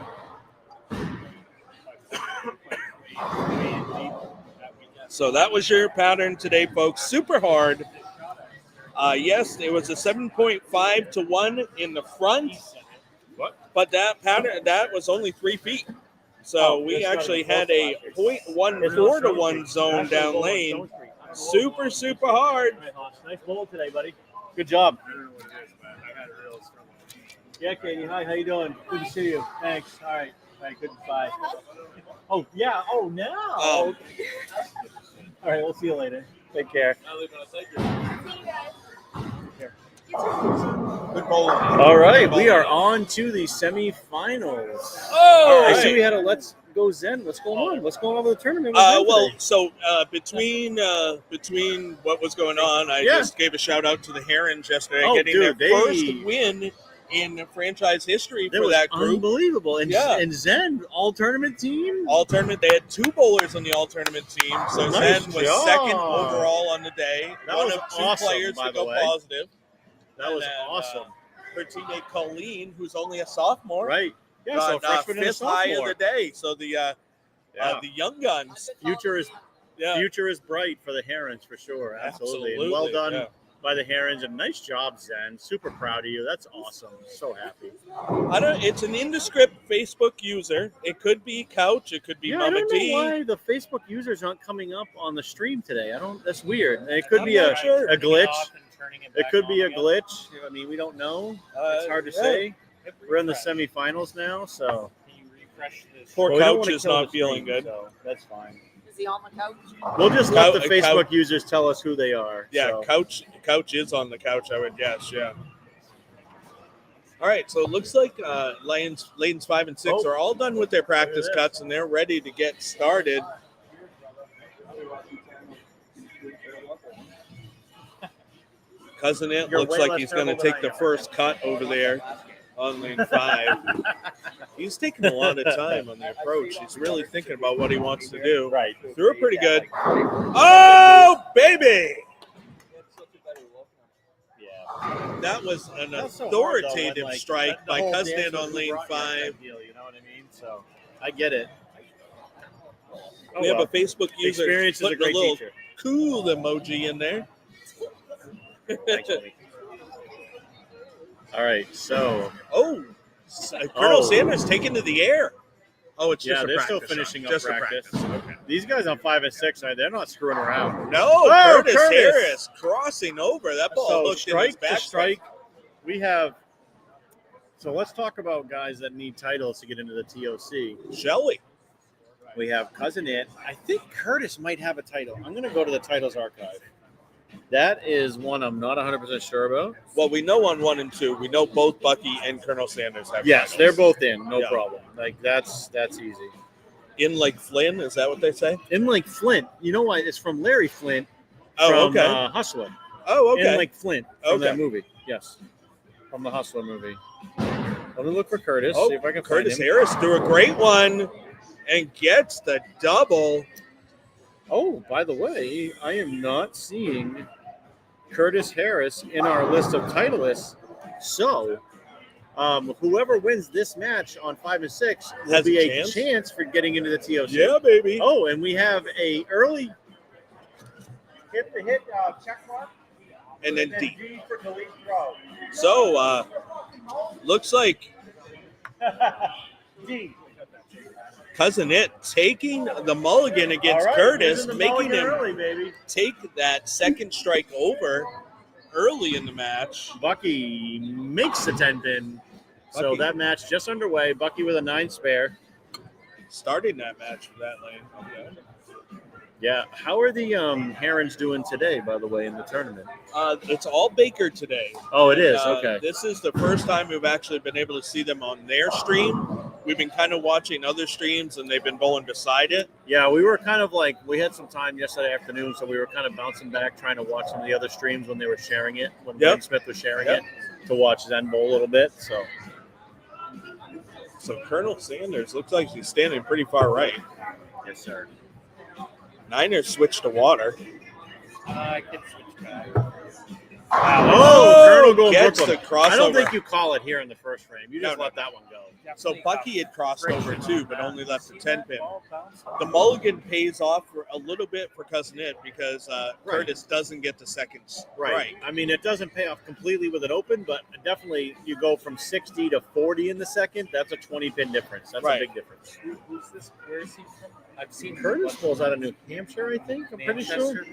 So that was your pattern today, folks. Super hard. Yes, it was a 7.5 to 1 in the front, but that pattern, that was only 3 feet. So we actually had a 0.14 to 1 zone down lane. Super, super hard. Nice bowl today, buddy. Good job. Yeah, Katie. Hi, how you doing? Good to see you. Thanks. All right, good. Bye. Oh, yeah. Oh, now. All right, we'll see you later. Take care. Good bowling. All right, we are on to the semifinals. Oh, I see we had a Let's Go Zen. What's going on? What's going on with the tournament? Between what was going on, I just gave a shout out to the Herons yesterday, getting their first win in franchise history for that group. Unbelievable. And Zen, all tournament team? All tournament. They had 2 bowlers on the all tournament team. So Zen was second overall on the day. That one was of 2 awesome, players to go positive. That was awesome. her teammate Colleen, who's only a sophomore. Right. Yeah, so got, freshman and a fifth high of sophomore. the day. So the young guns. Future is bright for the Herons for sure. Absolutely. And well done by the Herons, and nice job, Zen. Super proud of you. That's awesome. So happy. It's an indescript Facebook user. It could be Couch. It could be Mama I don't D. know why the Facebook users aren't coming up on the stream today. That's weird. It could be a glitch. It could be a glitch. I mean, we don't know. It's hard to say. We're in the semifinals now, so. Can you refresh this? Poor Well, we don't Couch wanna is kill not the feeling stream, good. So that's fine. Is he on the couch? We'll just let the Couch- Facebook users tell us who they are. Yeah, so. Couch is on the couch, I would guess. Yeah. All right, so it looks like Layton's 5 and 6 are all done with their practice cuts, and they're ready to get started. Cousin It looks like he's going to take the first cut over there on lane 5. He's taking a lot of time on the approach. He's really thinking about what he wants to do. Right. Threw it pretty good. Oh, baby! That was an authoritative strike by Cousin It on lane 5. You know what I mean? So I get it. We have a Facebook user Experience is a putting great little teacher. cool emoji in there. All right, so Colonel Sanders taken to the air. Oh, it's just a they're practice still finishing shot. up Just a practice. Okay. These guys on 5 and 6, they're not screwing around. No, Curtis Harris crossing over. That ball So hooked in his strike to back. strike. We have. So let's talk about guys that need titles to get into the TOC. Shelley. We have Cousin It. I think Curtis might have a title. I'm going to go to the titles archive. That is one I'm not 100% sure about. Well, we know on 1 and 2. We know both Bucky and Colonel Sanders have. Yes, titles. they're both in. No Yeah. problem. Like that's easy. In Lake Flynn. Is that what they say? In Lake Flint. You know what? It's from Larry Flint. Oh, from, okay. Hustler. Oh, okay. In Lake Flint from that Okay. movie. Yes, from the Hustler movie. Let me look for Curtis. Oh, See if I can Curtis find him. Harris threw a great one and gets the double. Oh, by the way, I am not seeing Curtis Harris in our list of titleists. So, whoever wins this match on 5 and 6 will Has be a a chance for getting into the TOC. Yeah, baby. Oh, and we have a early hit check mark. And then D. D for delete throw. So, looks like D. Cousin It taking the mulligan against Curtis, making him early, baby. take that second strike over early in the match. Bucky makes the 10 pin. So Bucky. that match just underway. Bucky with a 9 spare. Starting that match for that lane. Okay. Yeah. How are the Herons doing today, by the way, in the tournament? It's all Baker today. Oh, it is? And, Okay. This is the first time we've actually been able to see them on their stream. We've been kind of watching other streams, and they've been bowling beside it. Yeah, we were kind of like, we had some time yesterday afternoon, so we were kind of bouncing back, trying to watch some of the other streams when they were sharing it, when Wayne Smith was sharing it, to watch Zen Bowl a little bit. So Colonel Sanders looks like he's standing pretty far right. Yes, sir. Niners switched to water. I can switch back. Oh, Colonel going gets Brooklyn. the crossover. I don't think you call it here in the first frame. You just No, let that one go. So Bucky had crossed over too, but only left the 10 pin. The mulligan pays off for a little bit for Cousin It because Curtis doesn't get the second strike. I mean, it doesn't pay off completely with it open, but definitely you go from 60 to 40 in the second. That's a 20 pin difference. That's a big difference. Who's this? Where is he from? I've seen Curtis pulls out of New Hampshire, I think. I'm pretty sure.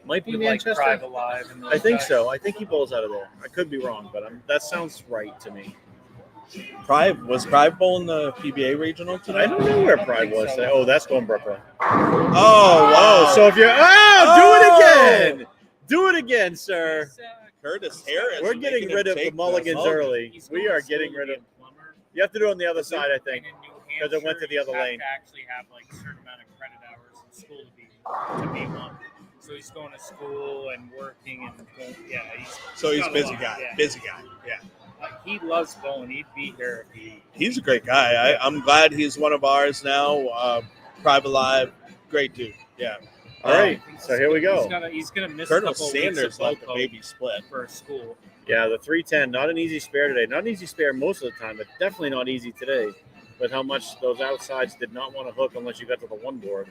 Might be With, Manchester. Like Thrive Alive and those I think guys. so. I think he bowls out of there. I could be wrong, but that sounds right to me. Was Pride bowling the PBA regional today? I don't know where Pride was. Oh, that's going Brooklyn. Oh, wow. So if you're do it again. Do it again, sir. Curtis Harris. We're getting rid of the mulligans early. We are getting rid of. You have to do it on the other side, I think, because it went to the other lane. To actually have like a certain amount of credit hours in school to be one. So he's going to school and working and going, He's got a busy lot, guy. yeah. Busy guy. Yeah. Like, he loves bowling. He'd be here if He's a great guy. I'm glad he's one of ours now. Private Live, great dude. Yeah. All right, so here we go. He's gonna miss Colonel a couple Sanders weeks let of the Boco baby split. for school. Yeah, the 310, not an easy spare today. Not an easy spare most of the time, but definitely not easy today. With how much those outsides did not want to hook unless you got to the one board.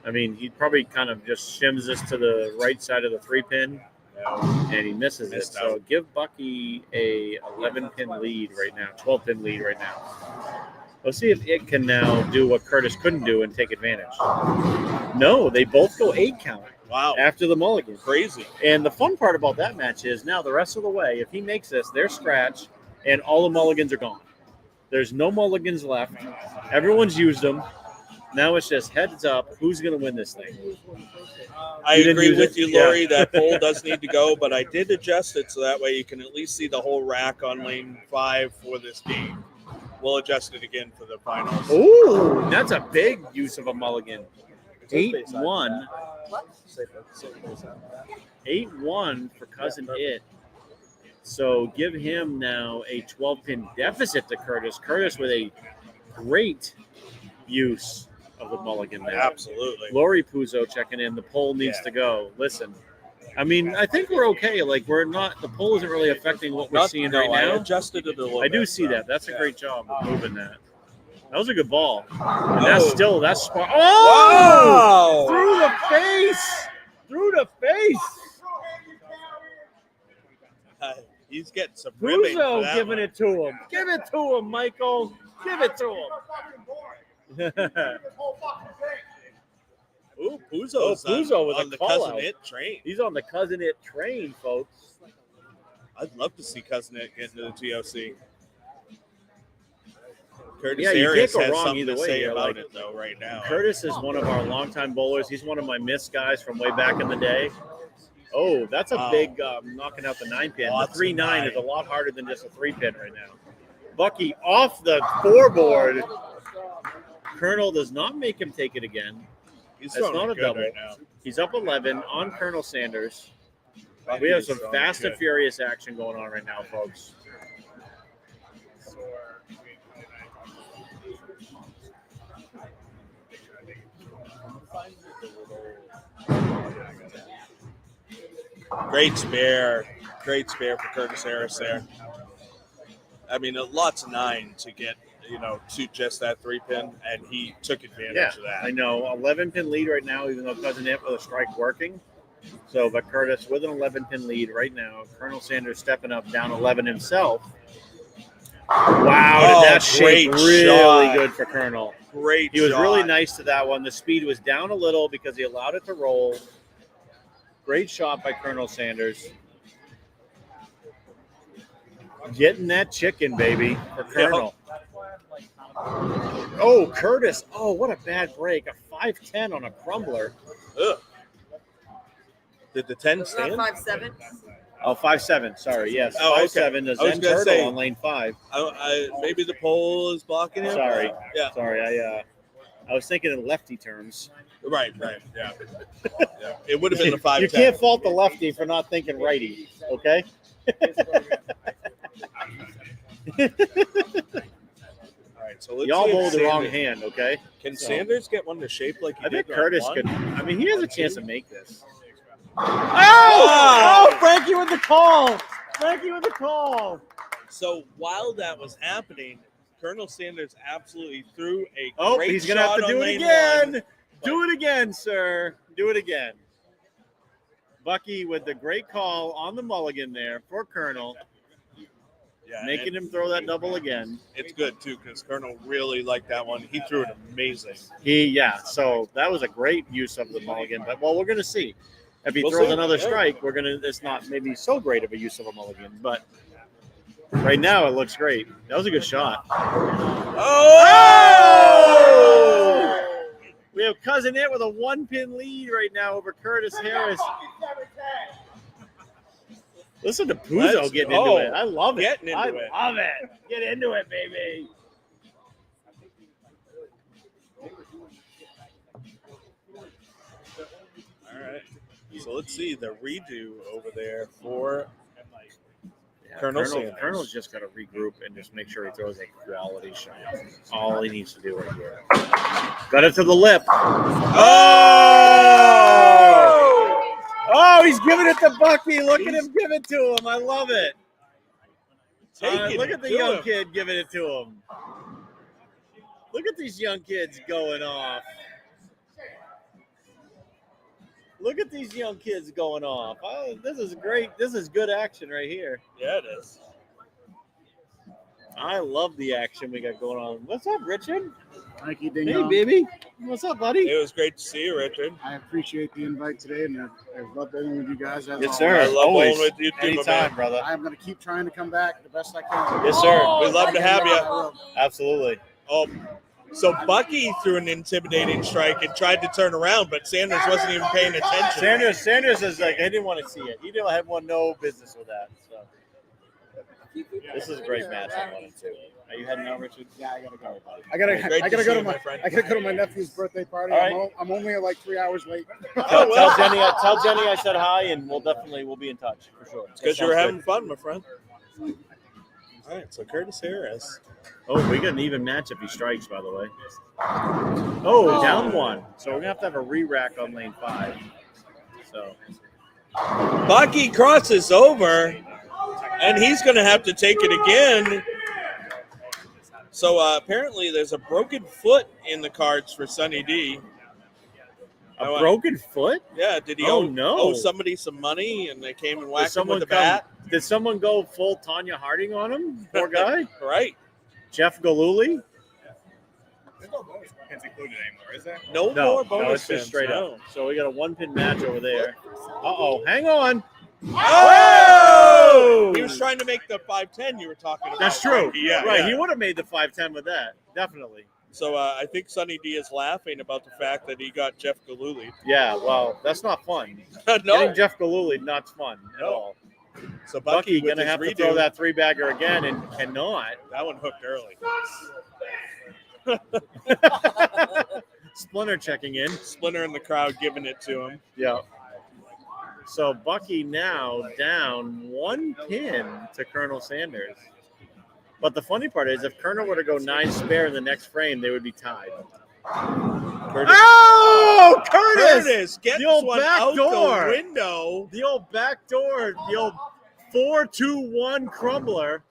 I mean, he probably kind of just shims this to the right side of the 3-pin, and he misses it. So give Bucky a 11-pin lead right now, 12-pin lead right now. Let's see if it can now do what Curtis couldn't do and take advantage. No, they both go 8 count. Wow. After the mulligan. Crazy. And the fun part about that match is now the rest of the way, if he makes this, they're scratch, and all the mulligans are gone. There's no mulligans left. Everyone's used them. Now it's just heads up. Who's going to win this thing? I agree with you, Lori. That pole does need to go, but I did adjust it so that way you can at least see the whole rack on lane 5 for this game. We'll adjust it again for the finals. Ooh, that's a big use of a mulligan. 8-1. 8-1 for Cousin It. So give him now a 12-pin deficit to Curtis. Curtis with a great use of the mulligan there. Absolutely. Lori Puzo checking in. The poll needs to go. Listen, I mean, I think we're okay. Like, we're not, the poll isn't really affecting what we're seeing right I now. adjusted it a little I do bit, see that. That's a great job of moving that. That was a good ball. And that's smart. Oh! Wow! Through the face! Through the face! He's getting some ribbing for Puzo that giving one. it to him. Give it to him, Michael. Give it to him. Ooh, Puzo's Puzo with on a the call Cousin out. It train. He's on the Cousin It train, folks. I'd love to see Cousin It get into the TOC. Curtis Yeah, you Harris can't go has wrong something either to way say here, about like- it, though, right now. Curtis is one of our longtime bowlers. He's one of my missed guys from way back in the day. Oh, that's a big knocking out the 9-pin. The Lots of 3-9 nine. is a lot harder than just a 3-pin right now. Bucky off the 4-board. Colonel does not make him take it again. He's That's throwing not it a good double. right now. He's up 11 on Colonel Sanders. We have some fast and furious action going on right now, folks. Great spare for Curtis Harris there. I mean, lots of 9 to get, to just that 3-pin, and he took advantage of that. I know. 11-pin lead right now, even though Cousin It with a strike working. So, but Curtis with an 11-pin lead right now. Colonel Sanders stepping up, down 11 himself. Wow, did that shape really shot. good for Colonel. Great He was shot. really nice to that one. The speed was down a little because he allowed it to roll. Great shot by Colonel Sanders. Getting that chicken, baby, for Colonel. Oh, Curtis. Oh, what a bad break. A 5-10 on a crumbler. Ugh. Did the 10 Was that stand? 5-7? Oh, 5-7. Sorry, yes. Oh, okay. 5-7 to I was Zen gonna Turtle say- on lane 5. Maybe the pole is blocking him? Sorry. Yeah. Sorry, I was thinking in lefty terms. Right, yeah. Yeah. It would have been the 5-10. You can't fault the lefty for not thinking righty, okay? All right, so let's Y'all see if bowled the wrong Sanders- hand, okay? Can So- Sanders get one to shape like he I did think on Curtis one? could. I mean, he has a chance to make this. Oh! Oh, Frankie with the call. Frankie with the call. So while that was happening, Colonel Sanders absolutely threw a Oh, great he's going to have shot to on do it lane again. one. Do it again, sir. Do it again. Bucky with the great call on the mulligan there for Colonel, Yeah, making and him throw that double again. It's good, too, because Colonel really liked that one. He threw it amazing. So that was a great use of the mulligan. But, well, we're going to see. If he We'll throws see. another Yeah. strike, it's not maybe so great of a use of a mulligan. But right now, it looks great. That was a good shot. Oh! We have Cousin It with a 1-pin lead right now over Curtis Harris. Listen to Puzo getting into it. I love it. Getting into I it. love it. Get into it, baby. All right. So let's see the redo over there for Colonel Sanders. Colonel's just got to regroup and just make sure he throws a quality shot. All he needs to do right here. Got it to the lip. Oh! Oh, he's giving it to Bucky. Look at him give it to him. I love it. Look at the young kid giving it to him. Look at these young kids going off. Look at these young kids going off. Oh, this is great. This is good action right here. Yeah, it is. I love the action we got going on. What's up, Richard? Thank you, Hey, Ding. baby. What's up, buddy? It was great to see you, Richard. I appreciate the invite today, and I love bowling with you guys. As Yes, always. sir. I love Always. bowling with you too, my Anytime, man. brother. I'm going to keep trying to come back the best I can. Yes, sir. We'd love to have I you. will. Absolutely. Oh, so Bucky threw an intimidating strike and tried to turn around, but Sanders wasn't even paying attention. Sanders is like, I didn't want to see it. He didn't have no business with that. So this is a great match. I wanted to. Are you heading out, Richard? Yeah, I gotta go. I Great gotta to go see to you, my my friend. I gotta go to my nephew's birthday party. All right. I'm only like 3 hours late. Tell Jenny I said hi, and we'll be in touch for sure. Because you were having fun, my friend. All right, so Curtis Harris. Oh, we got an even match if he strikes, by the way. Oh, down one. So we're gonna have to have a re-rack on lane 5. So Bucky crosses over, and he's going to have to take it again. So apparently there's a broken foot in the cards for Sonny D. a broken foot? Yeah, did he owe somebody some money, and they came and whacked him with a bat? Did someone go full Tanya Harding on him? Poor guy. Right. Jeff Galooly? There's no bonus pins included anymore, is there? No No, more bonus it's just pins, straight no. up. So we got a 1-pin match over there. Uh-oh, hang on. Oh! He was trying to make the 510 you were talking about. That's true. Yeah, right. yeah. He would have made the 510 with that. Definitely. So I think Sonny D is laughing about the fact that he got Jeff Galooly. Yeah, well, that's not fun. No. Getting Jeff Galooly, not fun at No. all. So Bucky with going to his have to redo, throw that 3-bagger again and cannot. That one hooked early. Splinter checking in. Splinter in the crowd giving it to him. Yeah. So Bucky now down 1 pin to Colonel Sanders. But the funny part is if Colonel were to go 9 spare in the next frame, they would be tied. Curtis. Oh, Curtis! Gets The old one back out door. the window. The old back door, the old 4-2-1 crumbler.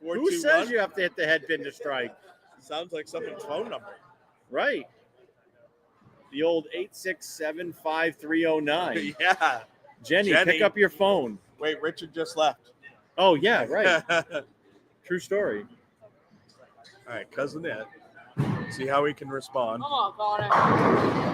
Who says you have to hit the head pin to strike? Sounds like someone's phone number. Right. The old 867-5309. Yeah. Jenny, Jenny. pick up your phone. Wait, Richard just left. Oh, yeah, right. All True story. right, cousin Ed. See how he can respond. Come on, Connor.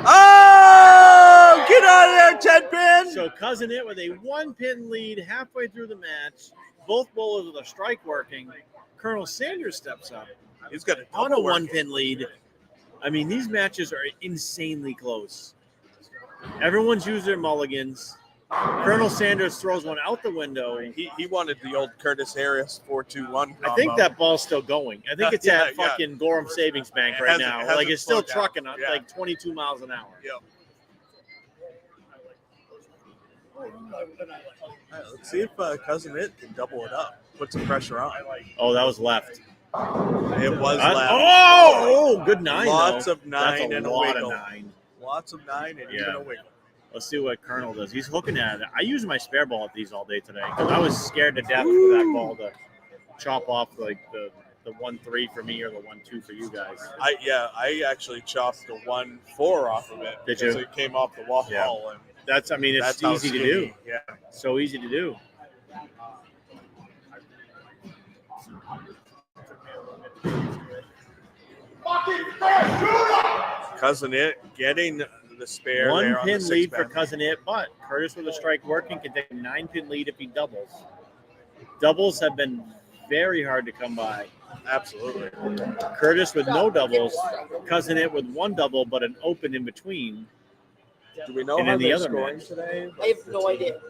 Oh! Get out of there, 10 pin! So Cousin It with a 1-pin lead halfway through the match. Both bowlers with a strike working. Colonel Sanders steps up He's got a on a double working. 1-pin lead. I mean, these matches are insanely close. Everyone's used their mulligans. Colonel Sanders throws one out the window. He wanted the old Curtis Harris 4-2-1 combo. I think that ball's still going. I think it's Yeah, at fucking Gorham Savings Bank It right hasn't- now. it hasn't Like, it's still slowed down. trucking Yeah. like 22 miles an hour. Yep. All right, let's see if cousin It can double it up. Put some pressure on. Oh, that was left. It was left. Oh, good 9. Lots though. of 9 That's and a lot wiggle. of 9. Lots of 9 and Yeah. even a wiggle. Let's see what Colonel does. He's looking at it. I used my spare ball at these all day today because I was scared to death for that ball to chop off like the 1-3 for me or the 1-2 for you guys. I actually chopped the 1-4 off of it. Did because you? It came off the wall. Yeah. And It's that's how easy to skinny- do. Yeah. So easy to do. Cousin It getting the spare. One there on pin the lead 6 for pin. Cousin It, but Curtis with a strike working can take a 9-pin lead if he doubles. Doubles have been very hard to come by. Absolutely. Curtis with no doubles, Cousin It with 1 double, but an open in between. Do we know And how in the they're other scoring match. today? I have no idea.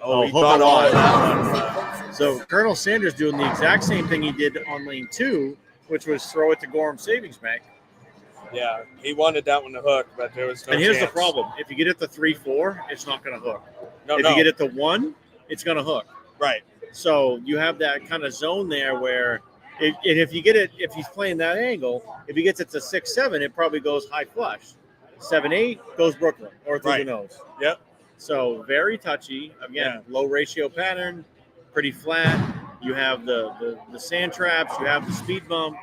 Oh, he hook thought it all on. of that one. So Colonel Sanders doing the exact same thing he did on lane 2, which was throw it to Gorham Savings Bank. Yeah, he wanted that one to hook, but there was no And here's chance. the problem: if you get it to 3-4, it's not going to hook. No, If you get it to 1, it's going to hook. Right. So you have that kind of zone there where, if you get it, if he's playing that angle, if he gets it to 6-7, it probably goes high flush. 7-8 goes Brooklyn or through the nose. Yep. So very touchy. Again, low ratio pattern, pretty flat. You have the sand traps. You have the speed bump.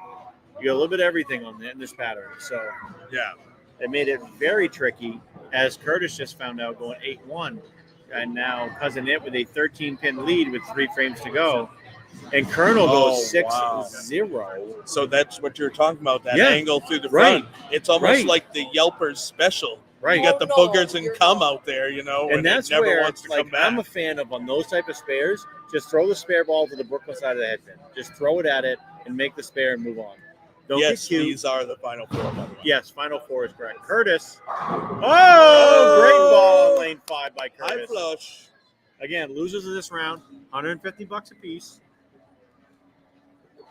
You got a little bit of everything on in this pattern. So Yeah. it made it very tricky, as Curtis just found out, going 8-1. And now Cousin It with a 13-pin lead with 3 frames to go. And Colonel goes 6-0. So that's what you're talking about, that Yeah. angle through the Right. front. It's almost Right. like the Yelpers special. Right. You got the boogers and cum out there, And and that's it never where, wants to come back. I'm a fan of, on those type of spares, just throw the spare ball to the Brooklyn side of the headpin. Just throw it at it and make the spare and move on. Don't Yes, get cute. these are the final 4, by the way. Yes, final 4 is correct. Curtis. Oh, great ball on lane 5 by High Curtis. flush. Again, losers of this round, $150 a piece.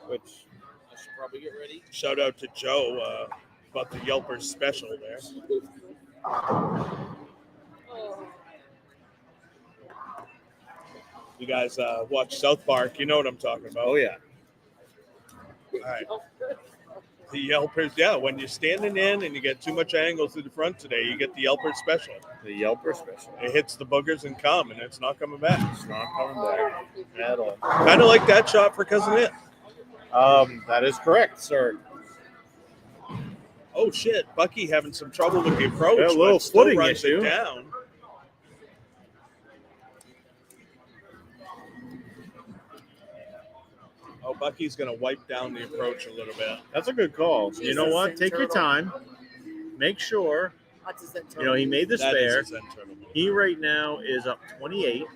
Which I should probably get ready. Shout out to Joe about the Yelpers special there. You guys watch South Park, you know what I'm talking about. Oh, yeah. All right. The Yelpers, yeah, when you're standing in and you get too much angle through the front today, you get the Yelper special. The Yelper special. It hits the boogers and cum, and it's not coming back. It's not coming back at all. Kind of like that shot for Cousin It. That is correct, sir. Oh, shit. Bucky having some trouble with the approach. Yeah, a little but still footing runs issue. it down. Oh, Bucky's going to wipe down the approach a little bit. That's a good call. You know what? Take your time. Make sure. You know, he made the That spare. is a Zen turtle. He right now is up 28.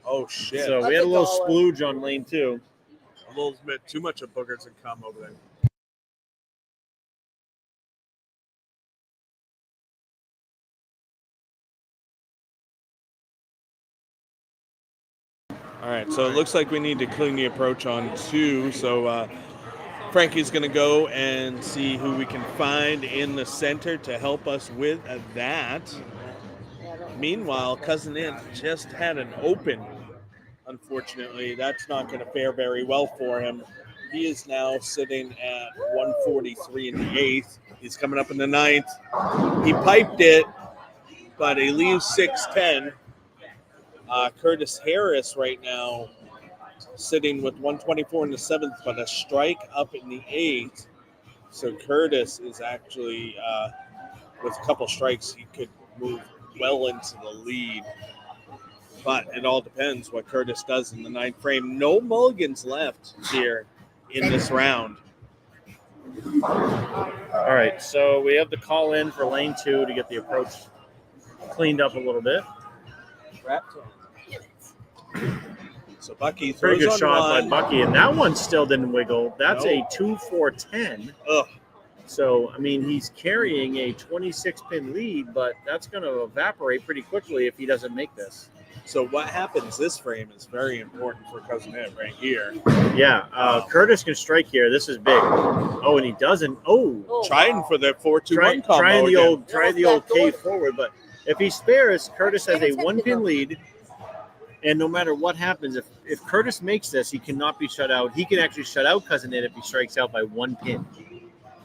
Oh, shit. So we had a little splooge on lane 2. A little bit too much of boogers and cum over there. All right, so it looks like we need to clean the approach on 2. So Frankie's going to go and see who we can find in the center to help us with that. Meanwhile, Cousin It just had an open. Unfortunately, that's not going to fare very well for him. He is now sitting at 143 in the 8th. He's coming up in the 9th. He piped it, but he leaves 610. Curtis Harris right now sitting with 124 in the 7th, but a strike up in the 8th. So Curtis is actually, with a couple strikes, he could move well into the lead. But it all depends what Curtis does in the 9th frame. No mulligans left here in this round. All right, so we have the call in for lane 2 to get the approach cleaned up a little bit. So Bucky throws Pretty good on shot one. by Bucky, and that one still didn't wiggle. That's No. a 2-4-10. Ugh. So, I mean, he's carrying a 26-pin lead, but that's going to evaporate pretty quickly if he doesn't make this. So what happens this frame is very important for Cousin Ed right here. Yeah, Curtis can strike here. This is big. Oh, and he doesn't. Oh, Trying for the 4-2-1 combo trying the again. try the old K forward, but if he spares, Curtis has a 1-pin lead, and no matter what happens, if Curtis makes this, he cannot be shut out. He can actually shut out Cousin Ed if he strikes out by 1 pin.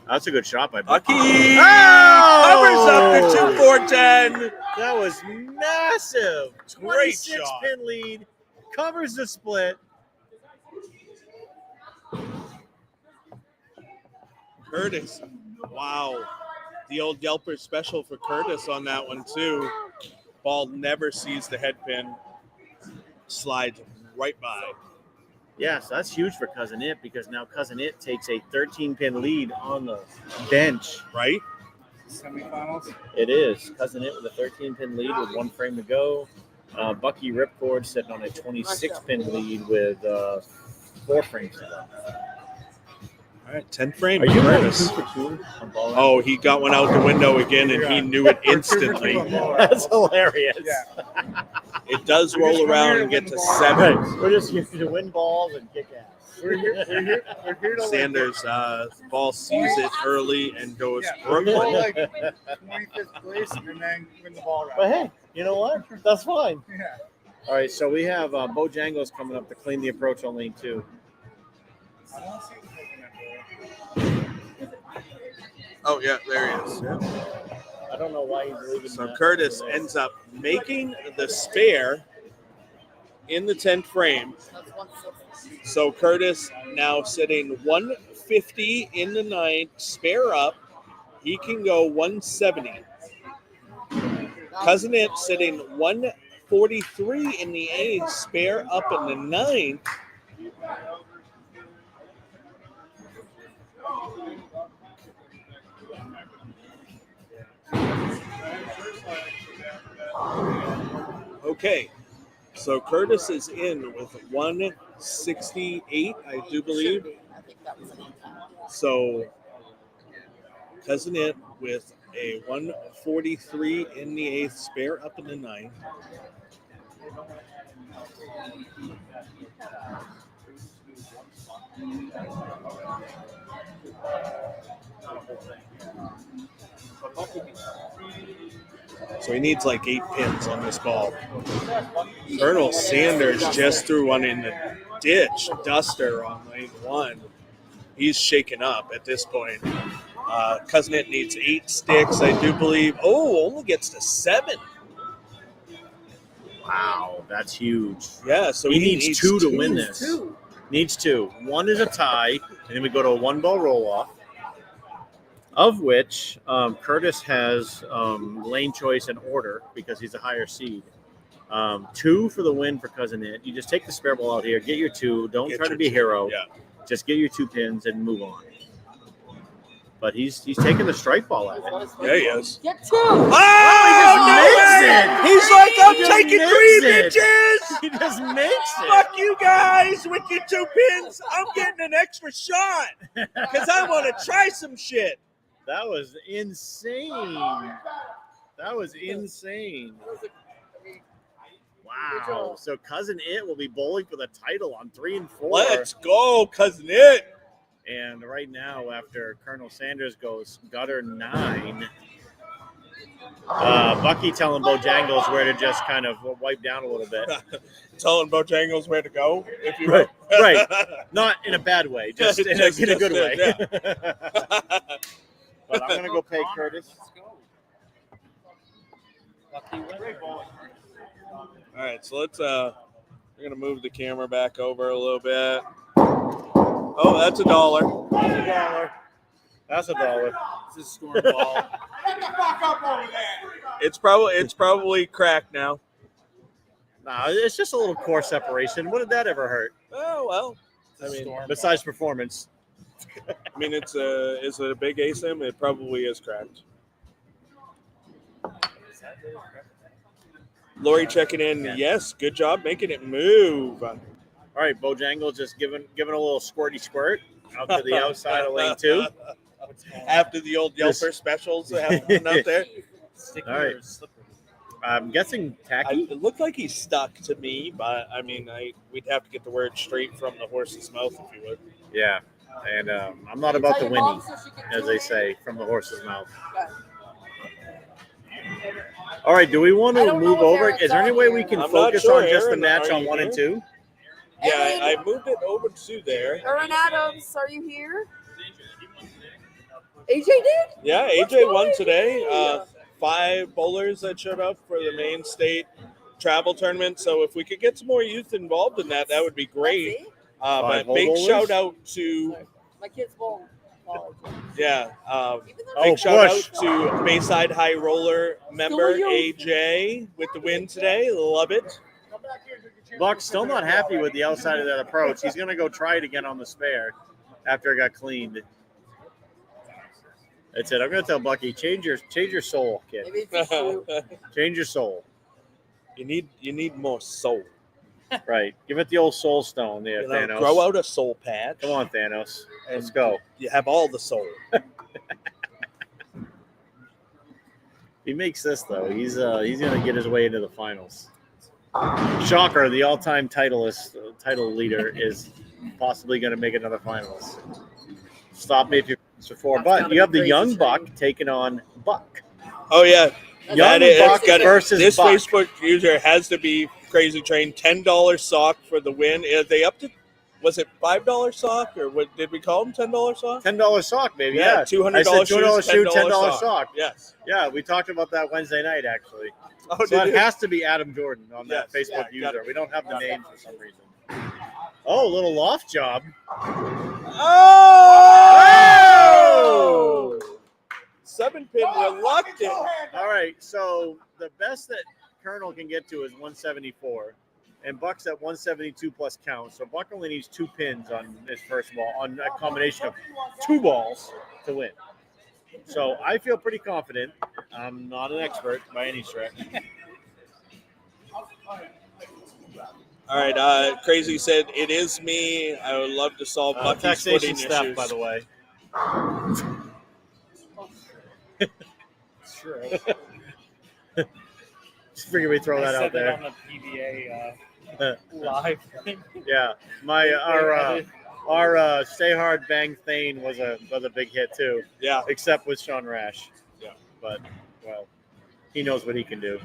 That's a good shot by Bucky. Bucky Oh! covers up the 2-4-10. That was massive. Great 26-pin lead, covers the split. Curtis. Wow. The old Yelper special for Curtis on that one, too. Ball never sees the head pin. Slides right by. Yes, that's huge for Cousin It because now Cousin It takes a 13-pin lead on the bench. Right? Semifinals. It is. Cousin It with a 13-pin lead with 1 frame to go. Bucky Ripcord sitting on a 26-pin lead with 4 frames to go. All right, 10th frame. Are you going Curtis. 2 for 2 on ball round? Oh, he got one out the window again, and he knew it instantly. That's hilarious. Yeah. It does roll around and get to 7. Right. We're just here to win balls and kick ass. We're here to Sanders, the ball sees it early and goes we're here to Brooklyn. like 25th place and then win the ball round. But hey, you know what? That's fine. Yeah. All right, so we have Bojangles coming up to clean the approach on lane 2. I don't see him taking that ball. Oh, yeah, there he is. Yeah. I don't know why he's leaving. So that. Curtis ends up making the spare in the 10th frame. So Curtis now sitting 150 in the 9th, spare up. He can go 170. Cousin It sitting 143 in the 8th, spare up in the 9th. Okay, so Curtis is in with 168, I do believe. So Cousin It with a 143 in the 8th, spare up in the 9th. So he needs like 8 pins on this ball. Colonel Sanders just threw one in the ditch, duster on lane 1. He's shaken up at this point. Cousin It needs 8 sticks, I do believe. Oh, only gets to 7. Wow, that's huge. Yeah, so he needs 2 to win this. Needs 2. 1 is a tie, and then we go to a 1-ball roll-off, of which Curtis has lane choice and order because he's a higher seed. 2 for the win for Cousin It. You just take the spare ball out here, get your 2. Don't try to be a hero. Yeah. Just get your 2 pins and move on. But he's taking the strike ball at it. Yeah, he is. Get 2. Oh, he just makes it. He's like, I'm just taking makes 3 it. bitches. He just makes it. Fuck you guys with your 2 pins. I'm getting an extra shot because I want to try some shit. That was insane. That was insane. Wow. So Cousin It will be bowling for the title on 3 and 4. Let's go, Cousin It. And right now, after Colonel Sanders goes gutter 9, Bucky telling Bojangles where to just kind of wipe down a little bit. Telling Bojangles where to go, if you Right, will. right. Not in a bad way, just in a good way. Yeah. But I'm going to go pay Curtis. All right, so let's we're gonna move the camera back over a little bit. Oh, that's $1. That's $1. It's a storm ball. Get the fuck up over there. It's probably cracked now. Nah, it's just a little core separation. What did that ever hurt? Oh well. It's a storm Besides performance. I mean, is it a big ASIM? It probably is cracked. Lori checking in. Yes, good job making it move. All right, Bojangles just giving a little squirty squirt out to the outside of lane 2. After the old Yelper specials happened out there. Sticky All right. or slippery? I'm guessing tacky. It looked like he stuck to me, but I mean, we'd have to get the word straight from the horse's mouth if you would. Yeah, and I'm not about the winning, as they say, from the horse's mouth. All right, do we want to move over? Is there any way we can I'm not focus sure, on just the Aaron, match are on you 1 and here? 2? Yeah, I moved it over to there. Aaron Adams, are you here? AJ did? Yeah, What's AJ won going today. on? 5 bowlers that showed up for the main state travel tournament. So if we could get some more youth involved in that, that would be great. Let's see. But Five big bowlers? shout out to My kids bowl. yeah, Even though Oh, big shout push. out to Bayside High Roller member Still you. AJ with the win today. Love it. Buck's still not happy with the outside of that approach. He's going to go try it again on the spare after it got cleaned. That's it. I'm going to tell Bucky, change your soul, kid. maybe it's just you. Change your soul. You need more soul. Right. Give it the old soul stone there, You know, Thanos. grow out a soul patch. Come on, Thanos. and Let's go. You have all the soul. He makes this though. He's gonna get his way into the finals. Shocker! The all-time title leader is possibly gonna make another finals. Stop me if you're before, That's but gotta you have be the crazy young train. buck taking on Buck. Oh yeah, That's Young Buck versus this Buck. Facebook user has to be Crazy Train. $10 sock for the win. Are they up to? Was it $5 sock or what? Did we call them $10 sock? $10 sock, baby. Yeah, Yeah, $200 I said shoes, shoe, $10 $10 sock. Yes. Yeah, we talked about that Wednesday night actually. Oh, So did that you? has to be Adam Jordan on that Yes, Facebook yeah, got user. it. We don't have the Got it. name for some reason. Oh, a little loft job. Oh! 7-pin reluctant. All right, so the best that Colonel can get to is 174, and Buck's at 172 plus count. So Buck only needs 2 pins on his first ball, on a combination of 2 balls to win. So I feel pretty confident. I'm not an expert by any stretch. All right, Crazy said, it is me. I would love to solve Bucky's Taxation footing stuff, issues. by the way. Sure. Just figured we'd throw that I out said there. on the PBA live thing. Yeah, our Stay Hard Bang Thane was a big hit too, Yeah. except with Sean Rash. Yeah. But well, he knows what he can do.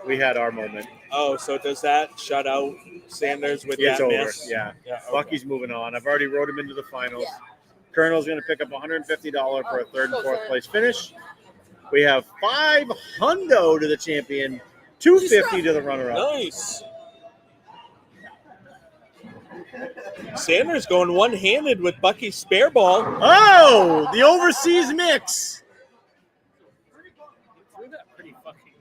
We had our moment. Oh, so does that shut out Sanders with It's that over. miss? Yeah. Yeah. Okay. Bucky's moving on. I've already wrote him into the finals. Yeah. Colonel's going to pick up $150 for a third and fourth place finish. We have $500 to the champion, $250 to the runner-up. Nice. Sanders going one-handed with Bucky's spare ball. Oh, the overseas mix. Threw that pretty fucking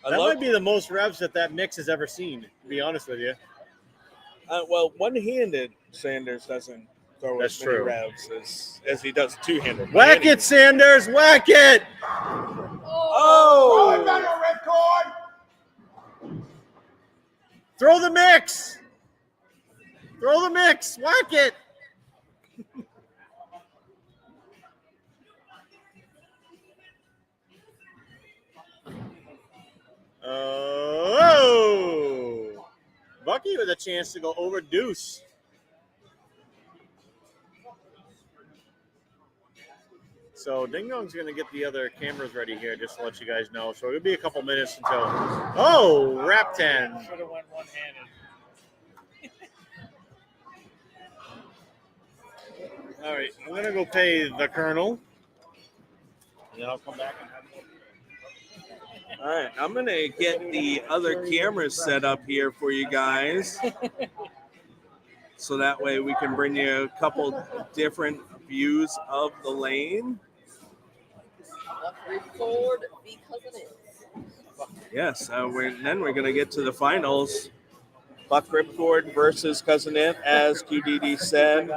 I That love, might be the most revs that mix has ever seen, to be honest with you. well, one-handed Sanders doesn't throw That's as many true. revs as he does two-handed. Whack it, Sanders, whack it. Oh! Throw the mix. Throw the mix, whack it. Oh, Bucky with a chance to go over deuce. So Ding Dong's going to get the other cameras ready here just to let you guys know. So it'll be a couple minutes until. Oh, wrap 10. should have went one-handed. All right, I'm going to go pay the Colonel. And then I'll come back and have more. All right, I'm going to get the other cameras set up here for you guys. So that way we can bring you a couple different views of the lane. Record because it is. Yes, then we're going to get to the finals. Buck Ripcord versus Cousin It, as QDD said.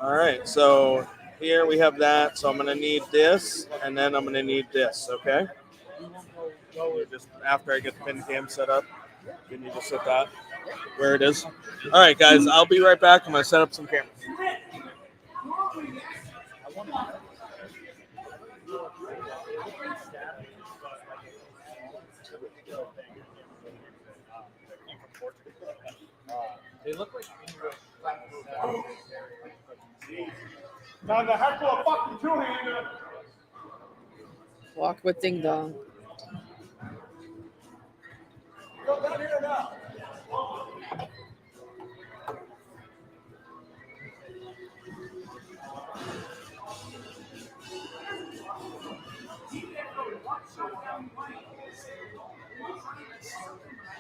All right, so here we have that. So I'm going to need this, and then I'm going to need this, okay? Just after I get the pin cam set up, can you just set that where it is? All right, guys, I'll be right back. I'm going to set up some cameras. They look like Now the heck of a fucking two-hander. Walk with Ding Dong. Go down here now.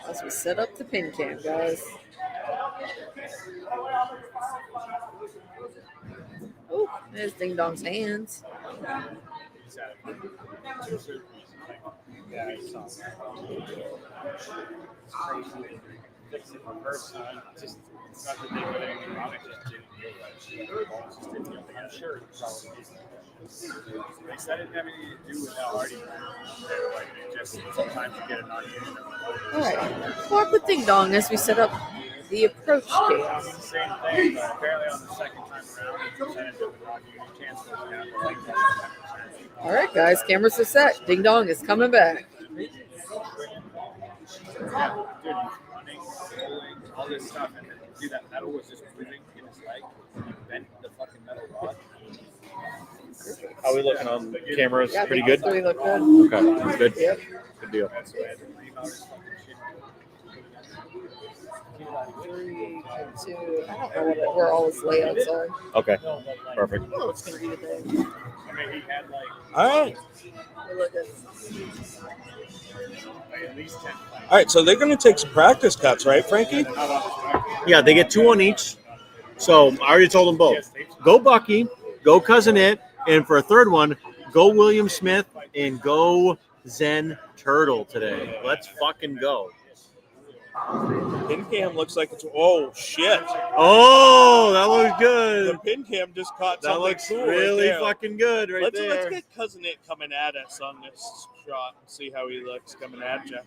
As we set up the pin cam, guys. Oh, there's Ding Dong's hands. Yeah, I saw that. It's crazy. Fix it the first time. Just it's not that they did anything wrong. It just didn't feel right. Balls just didn't feel. I'm sure it probably isn't. Like, that didn't have anything to do with how hard he ran. Like, it just sometimes you get a non-union. All right. Flop the ding dong as we set up the approach game. It's the same thing, but apparently on the second time around, the percentage of the non-union chance goes down to like 10%. All right, guys, cameras are set. Ding dong is coming back. Yeah, dude, he's running, rolling, all this stuff, and then see that metal was just moving in his leg. He bent the fucking metal rod. How are we looking on cameras? Yeah, Pretty I good? think we look good. Okay, good. Yep. Good deal. That's why I had to rebound his fucking shit. 3, 2. I don't know where all his layouts are. Okay, No, but like, perfect. Oh, it's gonna be today. I mean, he had like All right. We're looking. at least 10 times. All right. So they're going to take some practice cuts, right, Frankie? How about this? Yeah, they get 2 on each. So I already told them both. Go Bucky, go Cousin It, and for a third one, go William Smith and go Zen Turtle today. Let's fucking go. Pin cam looks like it's. Oh shit! Oh, that looks The good. pin cam just caught That something looks cool really right there. fucking good right Let's there. get Cousin It coming at us on this shot and see how he looks coming at you.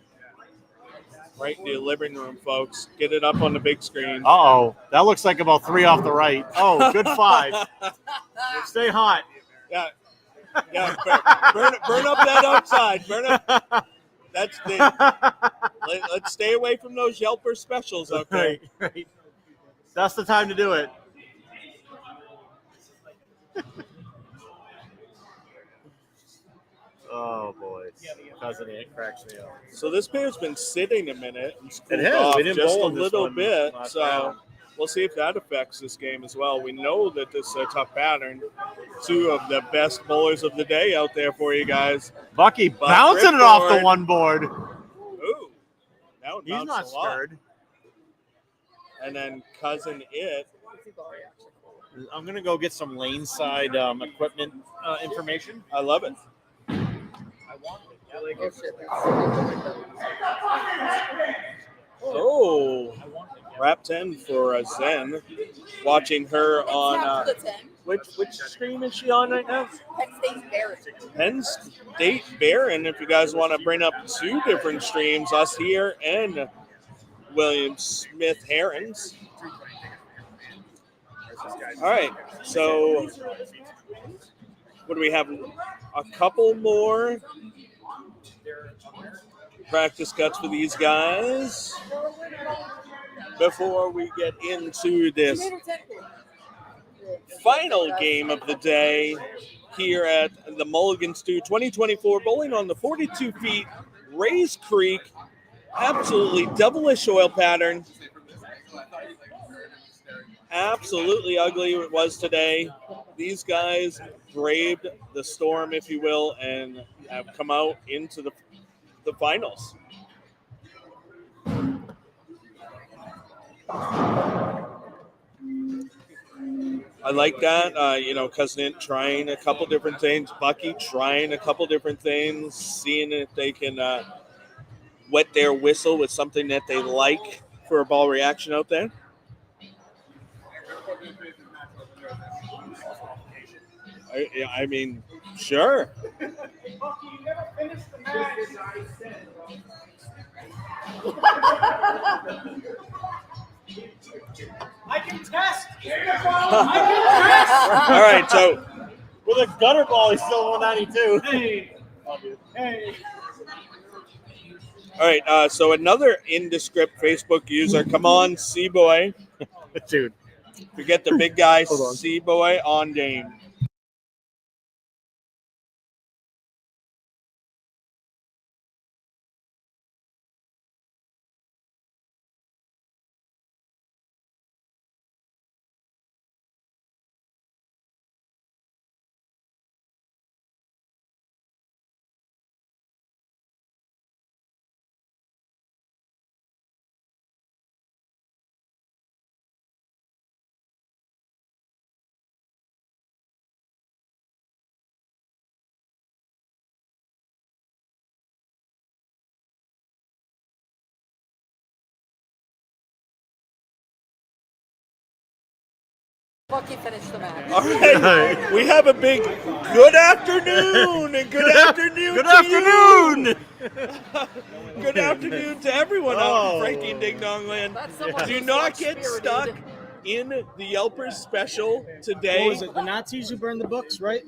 Right in the living room, folks. Get it up on the big screen. Uh-oh, that looks like about 3 off the right. Oh, good 5. Stay hot. Yeah, yeah. Burn up that outside. Burn up. That's the. Let's stay away from those Yelper specials, okay? Right. That's the time to do it. Oh boy, Cousin It cracks me up. So this pair's been sitting a minute. It's It cooled has. off We didn't just a bowl in this little one bit. last So round. we'll see if that affects this game as well. We know that this is a tough pattern. 2 of the best bowlers of the day out there for you guys. Bucky But bouncing it off the Ripcord- one board. Ooh, that one He's bounced not a lot. scared. And then Cousin It. I'm gonna go get some lane side equipment information. I love it. Oh shit. Oh, wrap 10 for Zen. Watching her on which screen is she on right now? Penn State Baron. If you guys want to bring up 2 different streams, us here and William Smith Herons. All right, so what do we have? A couple more practice cuts for these guys before we get into this final game of the day here at the Mulligan Stew 2024 bowling on the 42 feet Rays Creek. Absolutely devilish oil pattern. Absolutely ugly it was today. These guys braved the storm, if you will, and have come out into the finals. I like that. Cousin It trying a couple different things. Bucky trying a couple different things, seeing if they can wet their whistle with something that they like for a ball reaction out there. I mean, sure. I can test. All right, so With a gutter ball, he's still 192. Hey. all right, so another indescript Facebook user. Come on, C-Boy. Dude. We get the big guy, Hold on. C-Boy on Dame. Bucky finished the match. All right, we have a big good afternoon and good afternoon. Good to afternoon. you. Good afternoon to everyone out in Frankie and Ding Dong Land. That's someone Do who's not not get spirited. stuck in the Yelpers special today. What was it? The Nazis who burned the books, right?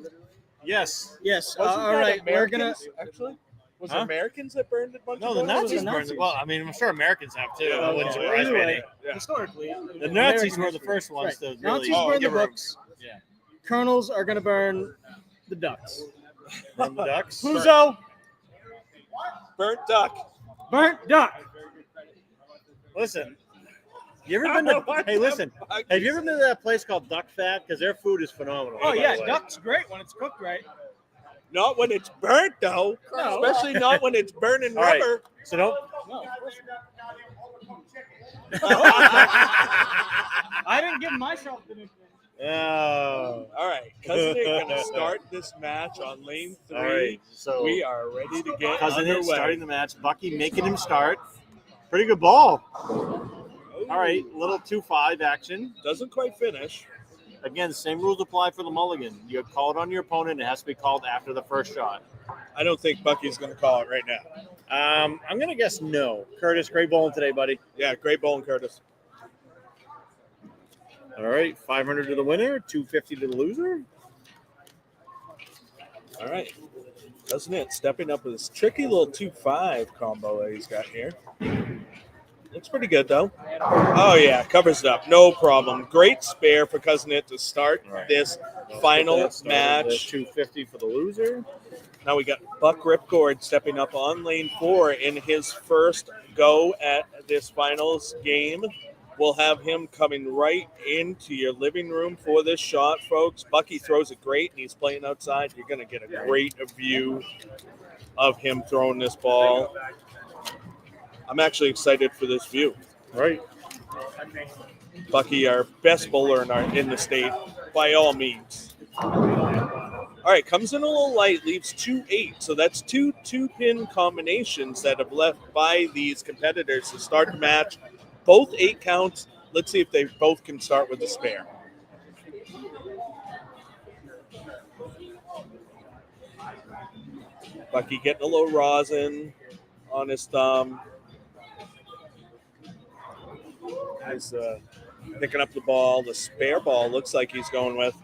Yes. Yes. Wasn't all that right. We're gonna. Americans, actually? Was Huh? it Americans that burned a bunch No, of the books? Nazis the burned Nazis. it. Well, I mean, I'm sure Americans have too. That wouldn't Okay. surprise me. Anyway, Yeah. historically, The Nazis American were the history. first ones Right. to really Nazis burned the give a- books. Yeah. Colonels are gonna burn the ducks. Burn the ducks. Whozo? Burnt duck. Burnt duck. Listen, you ever I been don't to? know Hey, what listen. the fuck Have you ever been to that place called Duck Fat? Because their food is phenomenal. Oh by yeah, the way. duck's great when it's cooked right. Not when it's burnt, though. No. Especially not when it's burning All right. rubber. So don't. No, of course not. I didn't give myself the nickname. Oh. All right, Cousin Nick going to start this match on lane 3. All right. So We are ready to get Cousin underway. Nick starting the match. Bucky making him start. Pretty good ball. All right, little 2-5 action. Doesn't quite finish. Again, same rules apply for the mulligan. You call it on your opponent. It has to be called after the first shot. I don't think Bucky's going to call it right now. I'm gonna guess no. Curtis, great bowling today, buddy. Yeah, great bowling, Curtis. All right, 500 to the winner, 250 to the loser. All right. Doesn't it? Stepping up with this tricky little 2-5 combo that he's got here. Looks pretty good, though. Oh, yeah, covers it up. No problem. Great spare for Cousin It to start this final match. 250 for the loser. Now we got Buck Ripcord stepping up on lane 4 in his first go at this finals game. We'll have him coming right into your living room for this shot, folks. Bucky throws it great, and he's playing outside. You're going to get a great view of him throwing this ball. I'm actually excited for this view. Right. Bucky, our best bowler in the state, by all means. All right, comes in a little light, leaves 2-8. So that's two two-pin combinations that have left by these competitors to start the match. Both 8 counts. Let's see if they both can start with a spare. Bucky getting a little rosin on his thumb. He's picking up the ball. The spare ball looks like he's going with.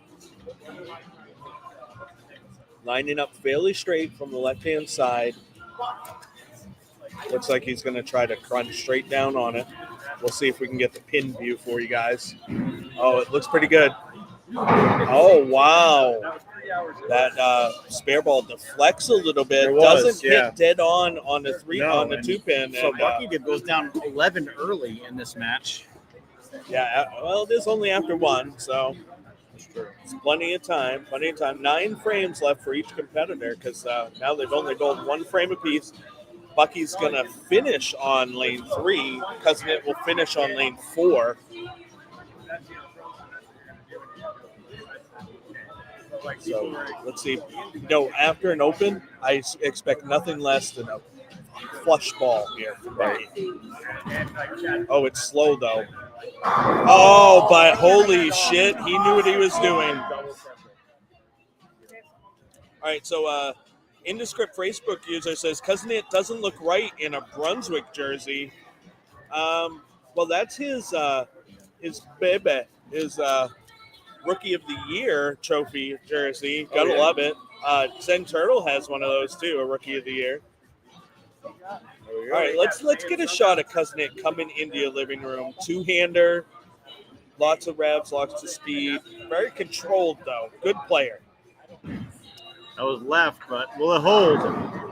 Lining up fairly straight from the left-hand side. Looks like he's going to try to crunch straight down on it. We'll see if we can get the pin view for you guys. Oh, it looks pretty good. Oh, wow. That spare ball deflects a little bit. Doesn't hit dead on the 2-pin. So Bucky goes down 11 early in this match. Yeah, well, it is only after 1, so it's plenty of time. 9 frames left for each competitor because now they've only bowled 1 frame apiece. Bucky's going to finish on lane 3. Cousin It will finish on lane 4. So let's see. After an open, I expect nothing less than a flush ball here from Bucky. Oh, it's slow, though. Oh, but holy shit, he knew what he was doing. All right, so Indescript Facebook user says, Cousin It doesn't look right in a Brunswick jersey. Well, that's his baby, his Rookie of the Year trophy jersey. Gotta love it. Zen Turtle has one of those, too, a Rookie of the Year. All right, let's get a shot at Cousin It coming into your living room. 2-hander, lots of revs, lots of speed. Very controlled, though. Good player. That was left, but will it hold?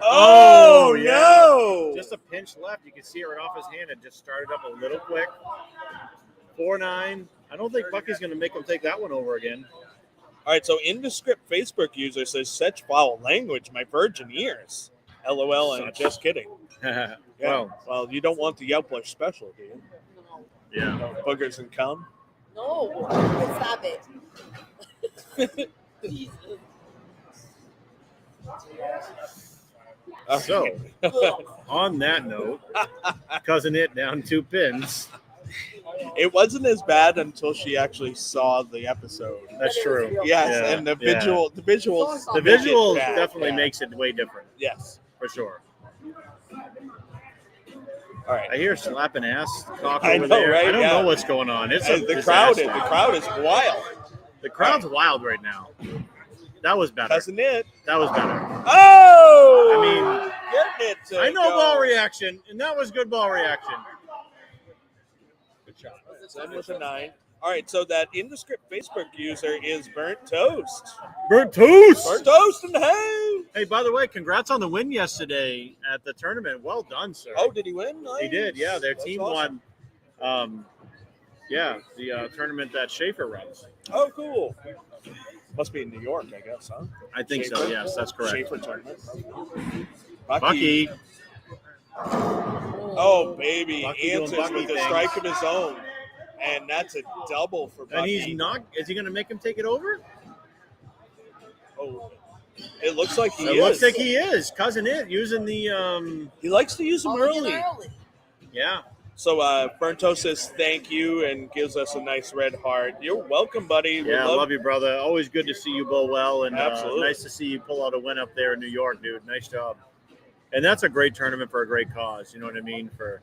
Oh, no! Just a pinch left. You can see it right off his hand. It just started up a little quick. 4-9. I don't think Bucky's going to make him take that one over again. All right, so Indescript Facebook user says, such foul language, my virgin ears. LOL, and just kidding. Yeah. Well, you don't want the Yelpler special, do you? Yeah. Boogers and cum? No, stop it. So, on that note, Cousin It down 2 pins. It wasn't as bad until she actually saw the episode. That's true. Yes, Yeah, and the yeah. visuals. The make it visuals bad, definitely yeah. makes it way different, Yes. for sure. All right. I hear slapping ass talk I over know, there. right? I don't Yeah. know what's going on. It's a The crowd disaster. is wild. The crowd's wild right now. That was better. Doesn't it? That was better. Oh! I mean, getting it. To I know go. ball reaction, and that was good ball reaction. Good shot. Send with a 9. All right, so that indescript Facebook user is Burnt Toast. Burnt toast. Burnt Toast in the house. Hey, by the way, congrats on the win yesterday at the tournament. Well done, sir. Oh, did he win? Nice. He did. Yeah, their That's team awesome. won. The tournament that Schaefer runs. Oh, cool. Must be in New York, I guess, huh? I think so. Schaefer? Yes, that's correct. Schaefer tournament. Bucky. Oh, baby. Bucky doing Answers Bucky with a things. strike of his own. And that's a double for Bucky. And he's not. Is he going to make him take it over? Oh, it looks like he It is. looks like he is. Cousin It using the. He likes to use them early. Yeah. So Burnt Toast says thank you and gives us a nice red heart. You're welcome, buddy. Yeah, love you, brother. Always good to see you bowl well, and Absolutely. nice to see you pull out a win up there in New York, dude. Nice job. And that's a great tournament for a great cause. You know what I mean? For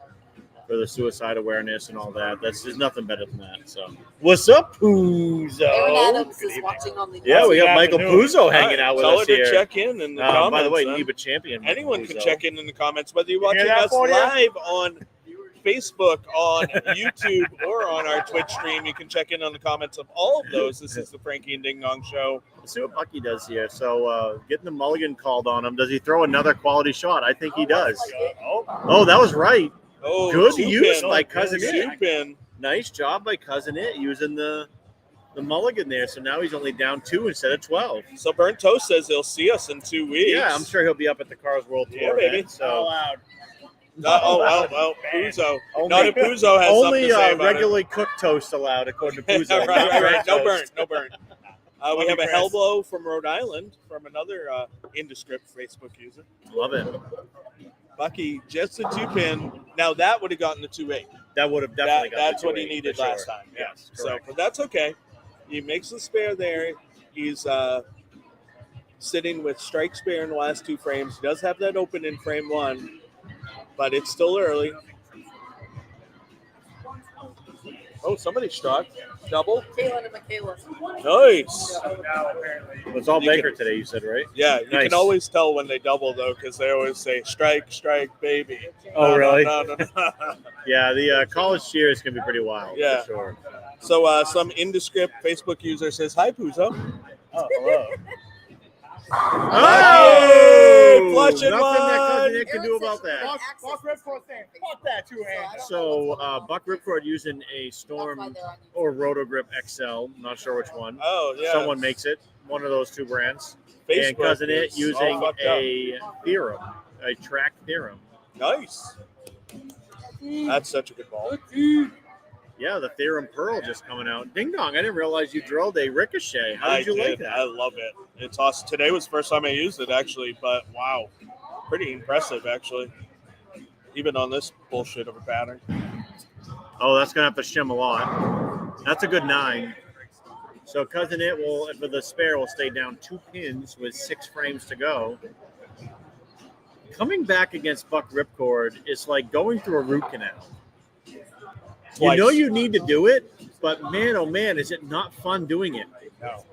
the suicide awareness and all that. There's nothing better than that. So, what's up, Puzo? Aaron Adams Good is evening. watching on the Yeah, we got Good Michael afternoon. Puzo hanging out with Tell us her here. to check in the comments. By the way, then. NEBA champion. Michael Anyone can Puzo. check in the comments, whether you're You hear watching that us for you? live on Facebook, on YouTube, or on our Twitch stream. You can check in on the comments of all of those. This is the Frankie and Ding Dong Show. Let's see what Bucky does here. So, getting the mulligan called on him. Does he throw another quality shot? I think he does. Oh, that was right. Oh, Good two use pin. by Cousin It. Two pin. Nice job by Cousin It using the mulligan there. So now he's only down 2 instead of 12. So Burnt Toast says he'll see us in 2 weeks. Yeah, I'm sure he'll be up at the Cars World Tour. Yeah, baby. event, So loud. Well, Puzo. Only- Not if Puzo has only something to say about regularly cooked toast allowed, according to it. Puzo. right. No Toast. burnt. We Love have you, a Chris. Hellblow from Rhode Island from another indescript Facebook user. Love it. Bucky, just a 2-pin. Now that would have gotten the 2-8. That would have definitely got That's the what he 2-8 needed for last sure. time. Yes, So, correct. but that's okay. He makes the spare there. He's sitting with strike spare in the last 2 frames. He does have that open in frame 1, but it's still early. Oh, somebody struck. Double. Kaylin and Michaela. Nice. Now apparently. It's all You Baker today, you said, right? Yeah, you Nice. can always tell when they double, though, because they always say, strike, baby. Oh, really? No. Yeah, the college cheers can be pretty wild. Yeah. For sure. So some indescript Facebook user says, hi, Puzo. Oh, hello. Hey, flush and Nothing that one. Cousin It can do about that. Buck Ripcord thing. Fuck that two-hand. So, Buck Ripcord using a Storm or Roto Grip XL. Not sure which one. Oh, yeah. Someone makes it. One of those 2 brands. Facebook And Cousin It is all using fucked up. a theorem, a track theorem. Nice. That's such a good ball. Yeah, the Theorem Pearl just coming out. Ding dong, I didn't realize you drilled a Ricochet. How did you like that? I love it. It's awesome. Today was the first time I used it, actually, but wow. Pretty impressive, actually. Even on this bullshit of a pattern. Oh, that's going to have to shim a lot. That's a good 9. So Cousin It will, for the spare, will stay down 2 pins with 6 frames to go. Coming back against Buck Ripcord is like going through a root canal. Twice. You know you need to do it, but man, oh man, is it not fun doing it? No.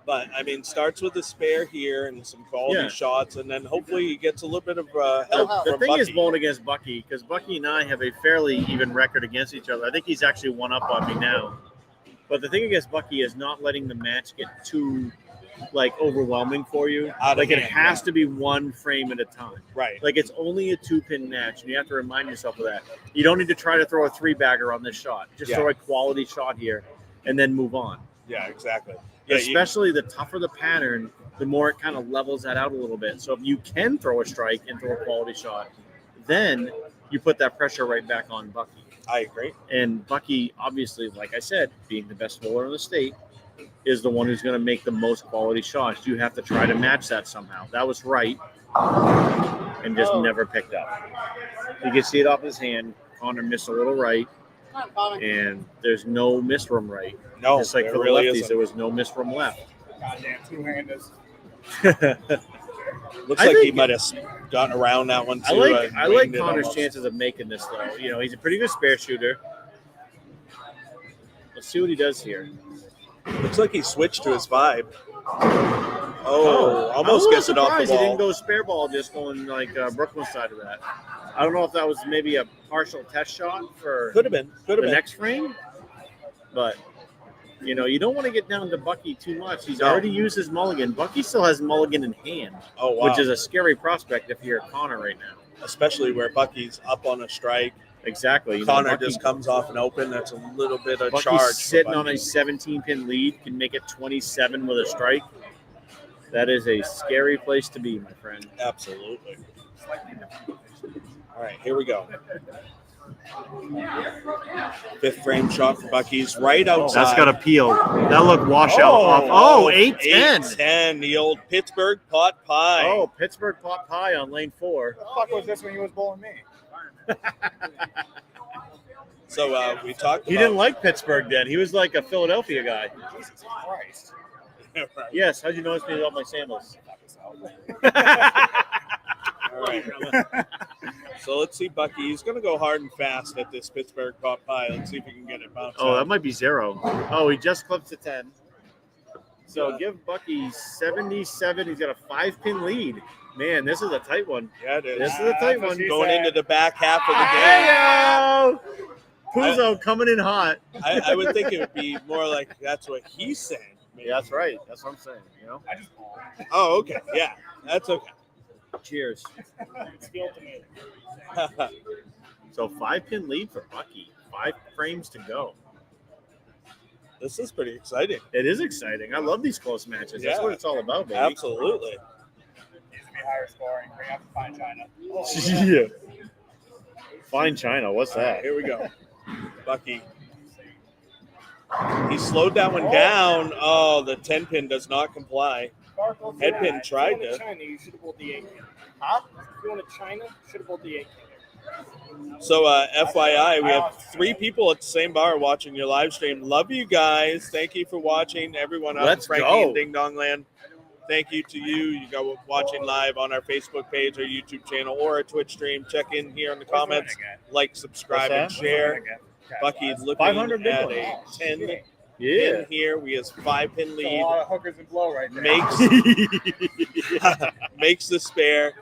But, I mean, starts with a spare here and some quality Yeah. shots, and then hopefully he gets a little bit of help The from thing Bucky. is bowling against Bucky, because Bucky and I have a fairly even record against each other. I think he's actually one up on me now. But the thing against Bucky is not letting the match get too overwhelming for you. Out of It hand, has to be 1 frame at a time. Right. Like it's only a 2-pin match, and you have to remind yourself of that. You don't need to try to throw a 3-bagger on this shot. Just Yeah. throw a quality shot here, and then move on. Yeah, exactly. Yeah, Especially the tougher the pattern, the more it kind of levels that out a little bit. So if you can throw a strike and throw a quality shot, then you put that pressure right back on Bucky. I agree. And Bucky, obviously, like I said, being the best bowler in the state, is the one who's going to make the most quality shots. You have to try to match that somehow. That was right, and just never picked up. You can see it off his hand. Connor missed a little right. And there's no miss room right. No, Just like there for the really lefties, isn't. there was no miss room left. Goddamn two-handers. Looks I like he think- might have gotten around that one too. I like winged it Connor's almost. chances of making this though. You know, he's a pretty good spare shooter. Let's see what he does here. Looks like he switched to his vibe. I'm Almost a little gets it off the surprised he didn't ball. go spare ball, just going like Brooklyn's side of that. I don't know if that was maybe a partial test shot for Could have been. Could the have been. next frame, but you know, you don't want to get down to Bucky too much. He's No. already used his mulligan. Bucky still has mulligan in hand, Oh wow! which is a scary prospect if you're Connor right now. Especially where Bucky's up on a strike. Exactly. You know, Connor Bucky- just comes off an open. That's a little bit of Bucky's charge. for sitting on Bucky. a 17-pin lead, can make it 27 with a strike. That is a scary place to be, my friend. Absolutely. All right, here we go. Fifth frame shot for Bucky's right outside. That's got to peel. That looked washout off. Oh, 8-10. 8-10, the old Pittsburgh pot pie. Oh, Pittsburgh pot pie on lane 4. What the fuck was this when he was bowling me? So we talked He about didn't like Pittsburgh then. He was like a Philadelphia guy. Jesus Christ. Yes, how'd you notice me without my sandals? All right. So let's see Bucky. He's going to go hard and fast at this Pittsburgh pot pie. Let's see if he can get it bounced Oh, that out. might be 0. Oh, he just clipped to 10. So Yeah. give Bucky 77. He's got a 5-pin lead. Man, this is a tight one. Yeah, it This is. is a tight one. Going into the back half of the game. Hey-o! Puzo coming in hot. I would think it would be more like that's what he said. maybe. Yeah, that's right. That's what I'm saying. You know. I just bowled. Oh, okay. Yeah, that's okay. Cheers. It's the ultimate. So 5-pin lead for Bucky. 5 frames to go. This is pretty exciting. It is exciting. I love these close matches. That's Yeah. what it's all about, baby. Absolutely. Needs to be higher scoring. Bring out the fine china. Yeah. Fine China. What's All right, that? here we go. Bucky. He slowed that one down. Oh, the 10 pin does not comply. Head pin tried If you to. wanted China, you should have bowled the 8 pin. Huh? If you wanted China, you should have bowled the 8 pin. So, FYI, we have 3 people at the same bar watching your live stream. Love you guys. Thank you for watching. Everyone out in Let's Frankie go. and Ding Dong Land. Thank you to you. You go watching live on our Facebook page, our YouTube channel, or our Twitch stream. Check in here in the comments. Like, subscribe, and What's that? share. Bucky's looking 500 big at one. a 10 Yeah. pin here. We has 5-pin A lead. lot of hookers and blow right there. Makes the spare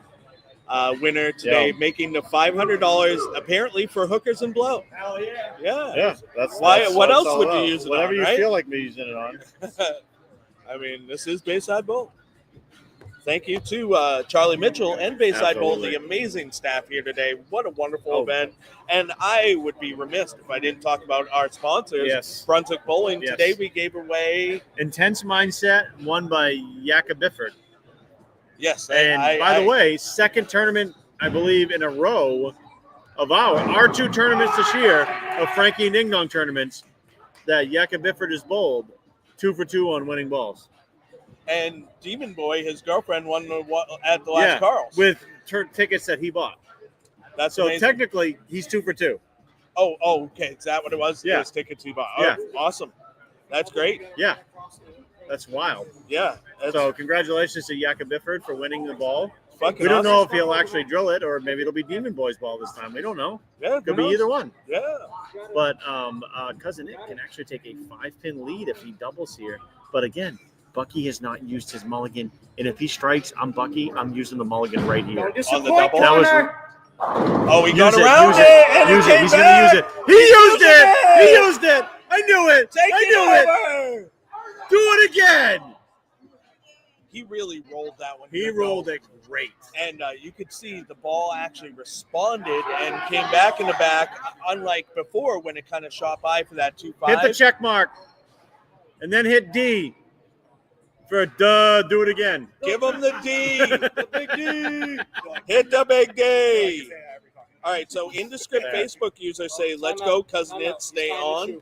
winner today, Yeah. making the $500 apparently for hookers and blow. Hell yeah. Yeah. Yeah. That's Why- that's what it's else all would you about. use it Whatever on, you right? feel like me using it on. I mean, this is Bayside Bowl. Thank you to Charlie Mitchell and Bayside Bowl, Absolutely. the amazing staff here today. What a wonderful Oh. event. And I would be remiss if I didn't talk about our sponsors, Yes. Brunswick Bowling. Yes. Today we gave away, Intense Mindset, won by Yaka Bifford. yes. And by the way, second tournament, I believe, in a row of our 2 tournaments this year of Frankie and Ding Dong tournaments that Yaka Bifford is bowled 2 for 2 on winning balls. and Demon Boy, his girlfriend, won at the last Carl's. with tickets that he bought. That's So amazing. technically, he's 2 for 2. Oh, okay. Is that what it was? Yeah. Those tickets he bought. Oh, Yeah. Awesome. That's great. Yeah, that's wild. Yeah. That's So congratulations to Yaka Bifford for winning the ball. fucking We don't know if awesome. he'll actually drill it or maybe it'll be Demon Boy's ball this time. We don't know. Yeah, Could be either one. Yeah. But Cousin Nick can actually take a 5-pin lead if he doubles here. But again, Bucky has not used his mulligan. And if he strikes, I'm Bucky. I'm using the mulligan right here. On the double. That was Oh, he use got it, around use it, it, and use it it. came He's back. gonna use it. He used it. it. He used it. I knew it. Take I it knew it. over. Do it again. He really rolled that one. He good rolled though. it great. And you could see the ball actually responded and came back in the back, unlike before when it kind of shot by for that 2-5. Hit the check mark, and then hit D for a duh. Do it again. Give him the D. The big D. Hit the big D. All right, so indescript Facebook users say, let's go, Cousin It, stay on.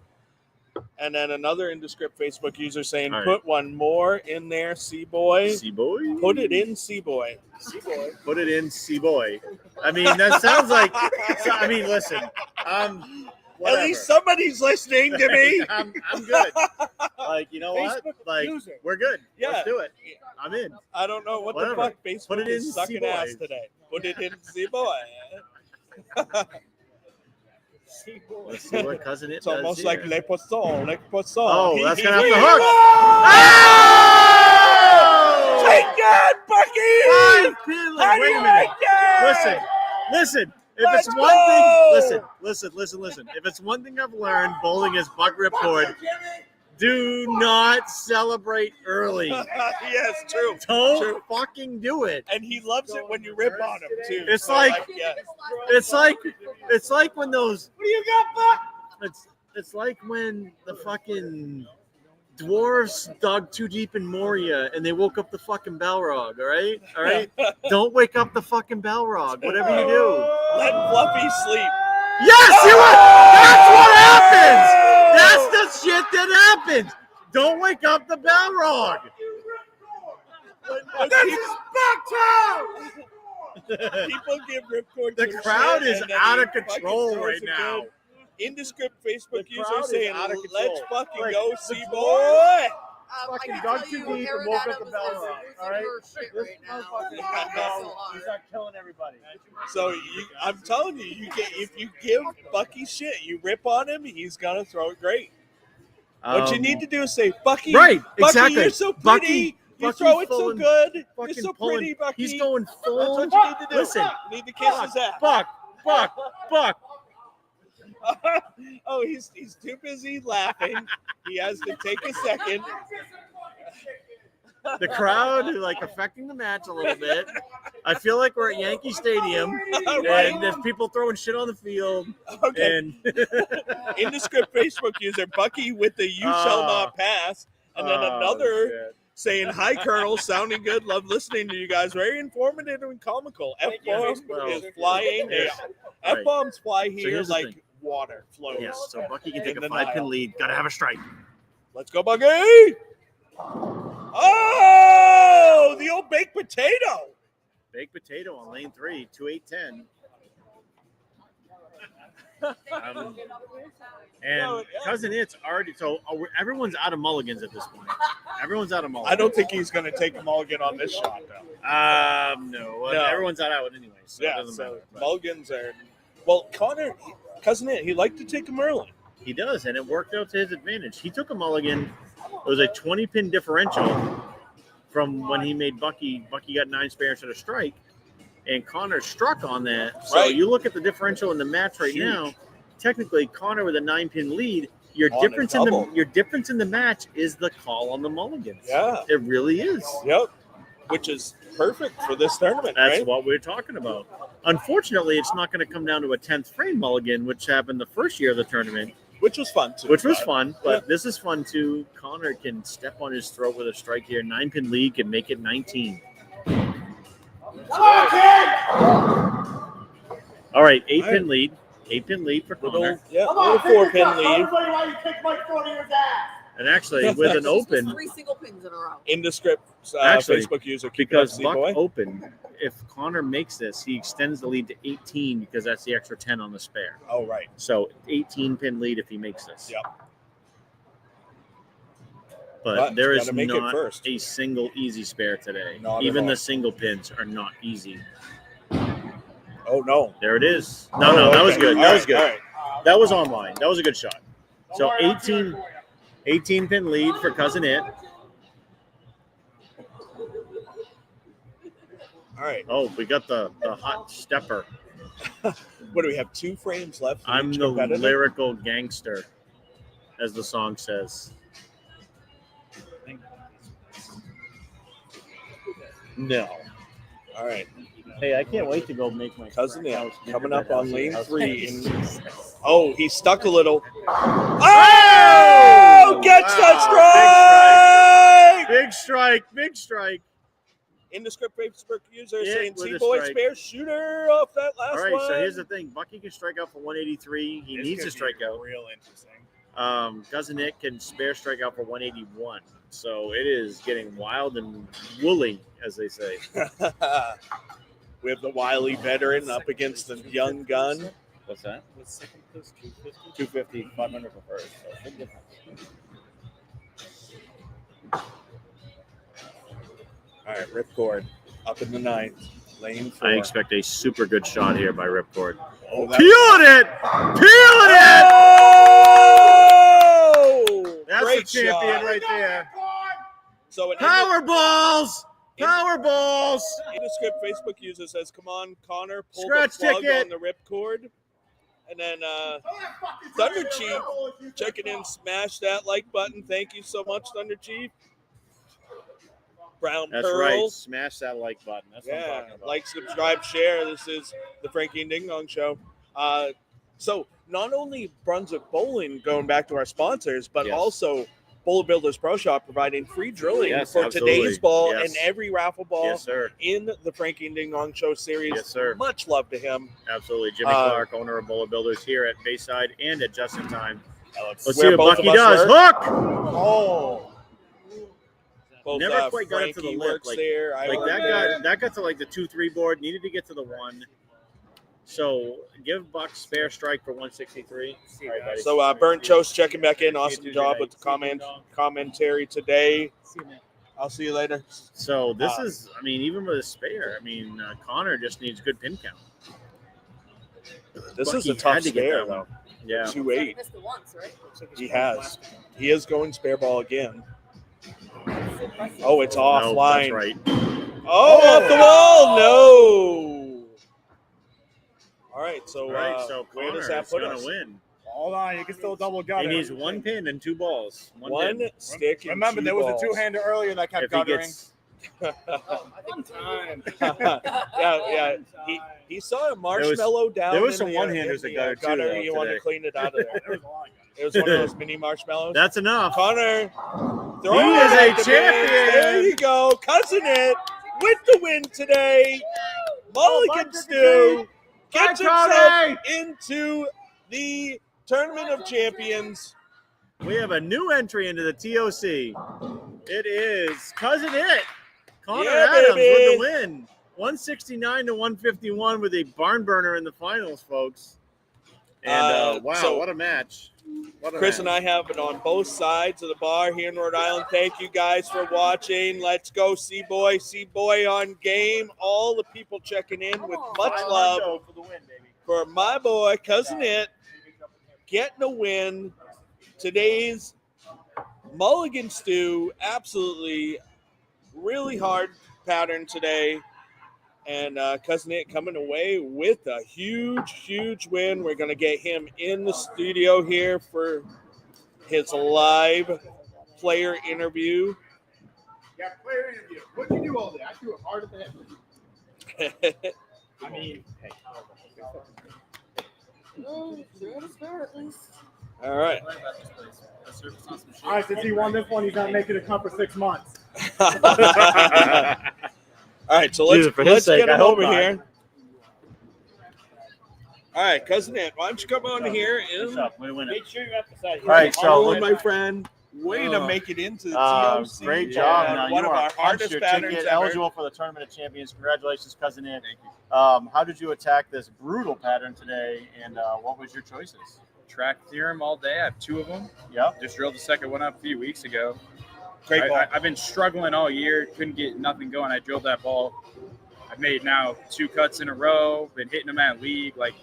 And then another indescript Facebook user saying, All right. put one more in there, C-Boy. C-boy. Put it in, C-Boy. Put it in, C-boy. I mean, that sounds like. I mean, listen. whatever. At least somebody's listening to me. I'm good. Like, you know what? Facebook Like, user. we're good. Yeah. Let's do it. I'm in. I don't know what Whatever. the fuck Facebook Put it in is sucking C-Boy. ass today. Put it in C-Boy. Let's see what Cousin It It's does almost here. like Le Poisson. Oh, that's gonna have to hook. Oh! Take that, Bucky! 5 pin. How do Wait you a minute. like that? Listen. If Let's it's one go! thing, listen. If it's one thing I've learned bowling is buck ripcord, do not celebrate early. Yes, true. Don't True. fucking do it. And he loves it when you rip on him too. It's So, like- yeah. It's like when those. What do you got, Buck? It's like when the fucking dwarves dug too deep in Moria and they woke up the fucking Balrog. All right. Don't wake up the fucking Balrog. Whatever you do. Let Fluffy sleep. Yes, you are. That's what happens. That's the shit that happens. Don't wake up the Balrog. People give Ripcord The some crowd shit, is and then out he of fucking control throws right a now. good Indescript Facebook The user crowd is saying, out of let's control. fucking Like, go, the see dwarves- boy. Fucking I can dug tell too you, deep and woke up the Arenado Balrog. was All right, her shit this right now. motherfucker He's is not not so hard. he's not killing everybody. So I'm telling you, if you give Bucky shit, you rip on him, he's gonna throw it great. What you need to do is say, Bucky, Right, Bucky, exactly. you're so Bucky- pretty. You Bucky throw it so pulling- good. You're fucking so pulling- pretty, Bucky. He's going full. That's what you need to do. Listen, You need to kiss his ass. Buck. Oh, he's too busy laughing. He has to take a second. The crowd is like affecting the match a little bit. I feel like we're at Yankee Stadium, Right. and there's people throwing shit on the field. Okay. And Indescript Facebook user Bucky with the "You shall not pass," and then another shit. saying, "Hi, Colonel, sounding good. Love listening to you guys. Very informative and comical. F-bomb Well, is flying. yes. F-bombs fly here here's the like thing. water flows. Yes, so Bucky can take In a the 5-pin Nile. lead. Got to have a strike. Let's go, Bucky! Oh, the old baked potato. Baked potato on lane 3, 2-8-10. And Cousin It's already so everyone's out of mulligans at this point. Everyone's out of mulligans. I don't think he's going to take a mulligan on this shot, though. No. No. Everyone's out anyway. So it Yeah, doesn't so matter. But mulligans are. Well, Connor, Cousin It, he liked to take him early. he does, and it worked out to his advantage. He took a mulligan. It was a 20-pin differential from when he made Bucky. Bucky got 9 spares at a strike, and Connor struck on that. So Right. you look at the differential in the match right Huge. now. Technically, Connor with a 9-pin lead. Your On a difference in the match is the call on the mulligans. Yeah. It really is. Yep. Which is perfect for this tournament, That's right? what we're talking about. Unfortunately, it's not going to come down to a 10th frame mulligan, which happened the first year of the tournament, Which was fun, too. which was but- fun. But this is fun, too. Connor can step on his throat with a strike here. 9-pin lead can make it 19. All right, 8-pin lead. 8-pin lead for Connor. Little 4-pin lead. And actually, with an open, 3 single pins in a row. Indescript Actually, Facebook user. Keep because it Buck up, C-boy. open, if Connor makes this, he extends the lead to 18 because that's the extra 10 on the spare. Oh, right. So 18-pin lead if he makes this. Yep. But there you is gotta make it not first. a single easy spare today. Not at Even all. the single pins are not easy. Oh, no. There it is. No, that was Okay. good. All That right, was good. all right. That was online. That was a good shot. So 18-pin lead for Cousin It. All right. Oh, we got the hot stepper. What do we have? 2 frames left. for I'm each the competitor? lyrical gangster, as the song says. No. All right. Hey, I can't wait to go make my Cousin It house coming up on lane house. 3. Oh, he stuck a little. Oh! Gets the strike! Big strike! Big strike! Indescript Facebook user Yeah, saying with a C-boy strike. spare shooter off that last All right, one. so here's the thing. Bucky can strike out for 183. He needs to strike out. Real interesting. Cousin Nick can spare strike out for 181. So it is getting wild and woolly, as they say. We have the wily veteran up against the young gun. What's that? Was second place 250? 250, 500 for first. So big difference. All right, Ripcord up in the ninth, lane 4. I expect a super good shot here by Ripcord. Oh, Peeling it! Peeling it! Oh! That's Great the champion shot. right there. So an Power balls! Power balls! Indescript Facebook user says, "Come on, Connor, pull Scratch the plug ticket. on the Ripcord." And then Thunder Chief checking in, smash that like button. Thank you so much, Thunder Chief. Brown That's Pearl. right. Smash that like button. That's what I'm Yeah, talking about. like, subscribe, share. This is the Frankie and Ding Dong Show. So not only Brunswick Bowling, going back to our sponsors, but Yes. also Bowl Builders Pro Shop providing free drilling Yes, for absolutely. today's ball Yes. and every raffle ball Yes, sir. in the Frankie and Ding Dong Show series. Yes, sir. Much love to him. Absolutely. Jimmy Clark, owner of Bullet Builders here at Bayside and at Just in Time. Let's Where see what both Bucky of us does. work. Hook! Oh! Both, Never quite got it to the Frankie lip, works like- there. I Like work that there. got to like the 2-3 board, needed to get to the 1. So give Buck spare strike for 163. All right, buddy. So Burnt Chose checking back in. Awesome Tuesday job night. with the commentary today. See you, man. I'll see you later. So this is, I mean, even with a spare, I mean, Connor just needs good pin count. This is Bucky a tough had to get spare that though. one. Yeah. 2-8. Missed it once, right? He has. He is going spare ball again. Oh, it's offline. No, that's right. Oh, off the wall. No. All right. So, All right, so where Connor does that is put going us? to win. Hold on, you can still double gut He it. needs 1 pin and 2 balls. One pin. stick. And Remember, 2 there was balls. a two-hander earlier that kept If he guttering. gets, One time. yeah. He saw a marshmallow down. there was in some the, one-handers in the, that got it too, though, You want to today. clean it out of there. There was a lot of guttering. It was one of those mini marshmallows. that's enough. Connor. He is a champion. There you go. Cousin it with the win today. Mulligan Stew gets himself into the Tournament of Champions. We have a new entry into the TOC. It is Cousin It. Connor Yeah, Adams baby. with the win. 169 to 151 with a barn burner in the finals, folks. And wow, so what a match. What a Chris match. and I have it on both sides of the bar here in Rhode Island. Thank you guys for watching. Let's go, C-Boy. C-Boy on game. All the people checking in with much love for the win, baby. for my boy, Cousin It, getting a win. Today's Mulligan Stew, absolutely really hard pattern today. And Cousin It coming away with a huge, huge win. We're going to get him in the studio here for his live player interview. Yeah, player interview. What'd you do all day? I threw it hard at the head. I mean, hey. Oh, zero to spare at least. All right. All right, since he won this one, he's not making it come for 6 months. All right, so Dude, for his let's sake, get I him hope over not. here. All right, Cousin It, why don't you come on here What's and up? We win it. Make sure you're at the side. All right, so oh, my friend, way to make it into the TOC. great job. Now, One you of are our hardest your patterns ticket, ever. eligible for the Tournament of Champions. Congratulations, Cousin It. Thank you. How did you attack this brutal pattern today, and what was your choices? Track theorem all day. I have 2 of them. Yep. Just drilled the second one up a few weeks ago. Great ball. I've been struggling all year. Couldn't get nothing going. I drilled that ball. I've made now 2 cuts in a row. Been hitting them at league. Like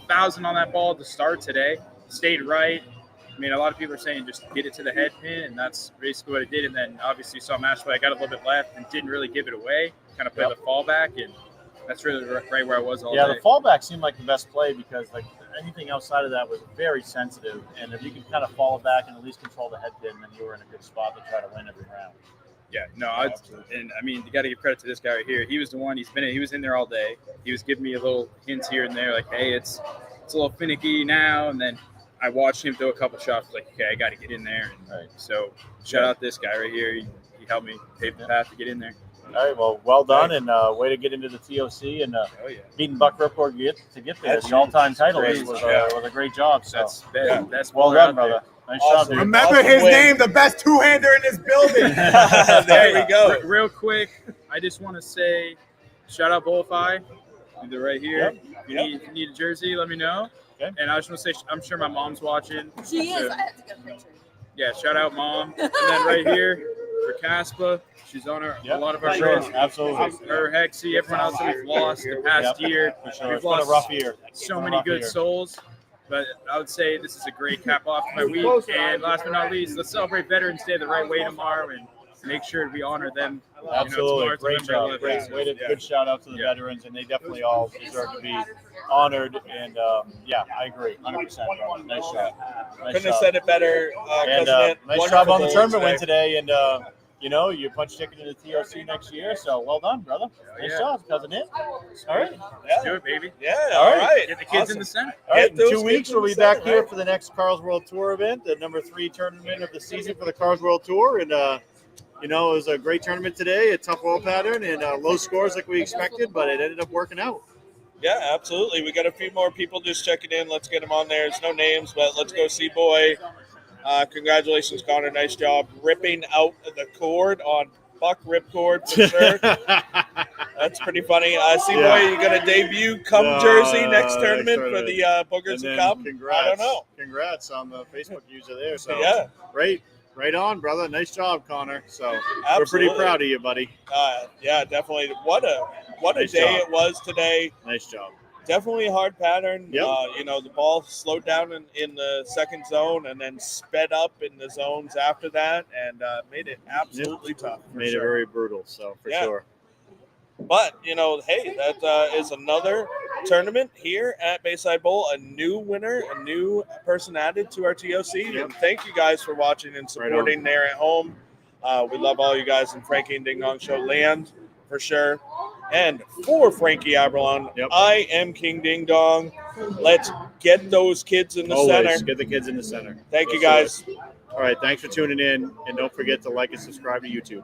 1,000 on that ball to start today. Stayed right. I mean, a lot of people are saying just get it to the head pin, and that's basically what I did. And then obviously you saw match play. I got a little bit left and didn't really give it away. Kind of played the fallback, and that's really right where I was all Yeah, day. the fallback seemed like the best play because like anything outside of that was very sensitive, and if you could kind of fall back and at least control the head pin, then you were in a good spot to try to win every round. Yeah, no, I mean, you got to give credit to this guy right here. He was the one. He was in there all day. He was giving me a little hints here and there, like, hey, it's a little finicky now. And then I watched him throw a couple shots. Like, okay, I got to get in there. And so shout out this guy right here. He helped me pave the path to get in there. All right, well done, and way to get into the TOC and beating Buck Ripcord to get there. That's the all-time title crazy. was a great job. So That's well done, brother. Nice job, Awesome. dude. Remember Awesome his win. name, the best two-hander in this building. There we go. Real quick, I just want to say shout out Bullify. They're right here. Yep. If you need a jersey, let me know. Okay. And I just want to say, I'm sure my mom's watching. She is. So, I have to get a picture. yeah, shout out mom. And then right here for Caspa, she's on a lot of our sure. friends. Absolutely. Her, Hexy, everyone else that we've lost the past year. For sure. We've It's been a lost rough year. so many good souls. But I would say this is a great cap off to my week. And last but not least, let's celebrate Veterans Day the right way tomorrow and make sure we honor them. Absolutely. Great job. November Great. 11th. Way to, good shout out to the veterans, and they definitely all deserve to be honored. And yeah, I agree. 100%. Bro. Nice job. Nice Couldn't have job. said it better. And nice job on the tournament win today. And you know, you punch ticket to the TOC next year. So well done, brother. Nice job, cousin It. All right. Let's do it, baby. Yeah, All all right. right. Get the kids Awesome. in the center. All right, in Get those 2 weeks, kids we'll in be the back center, here right? for the next Carl's World Tour event, the number 3 tournament of the season for the Carl's World Tour. And, you know, it was a great tournament today, a tough ball pattern, and low scores like we expected, but it ended up working out. Yeah, absolutely. We got a few more people just checking in. Let's get them on there. There's no names, but let's go see boy. Congratulations, Connor. Nice job ripping out the cord on Buck Ripcord for sure. That's pretty funny. See boy, you got a debut Jersey next tournament for the Boogers And to come. congrats, I don't know. Congrats on the Facebook user there. So Yeah. Right on, brother. Nice job, Connor. So we're Absolutely. pretty proud of you, buddy. Yeah, definitely. What a Nice day job. it was today. Nice job. Definitely a hard pattern. Yep. You know, the ball slowed down in the second zone and then sped up in the zones after that and made it absolutely tough. for Made sure. it very brutal. So for Yeah. sure. But, you know, hey, that is another tournament here at Bayside Bowl. A new winner, a new person added to our TOC. Yep. And thank you guys for watching and supporting there at home. We love all you guys in Frankie and Ding Dong Show land for sure. And for Frankie Aberlon, Yep. I am King Ding Dong. Let's get those kids in the Always center. get the kids in the center. Thank you Let's guys. do it. All right. Thanks for tuning in. And don't forget to like and subscribe to YouTube.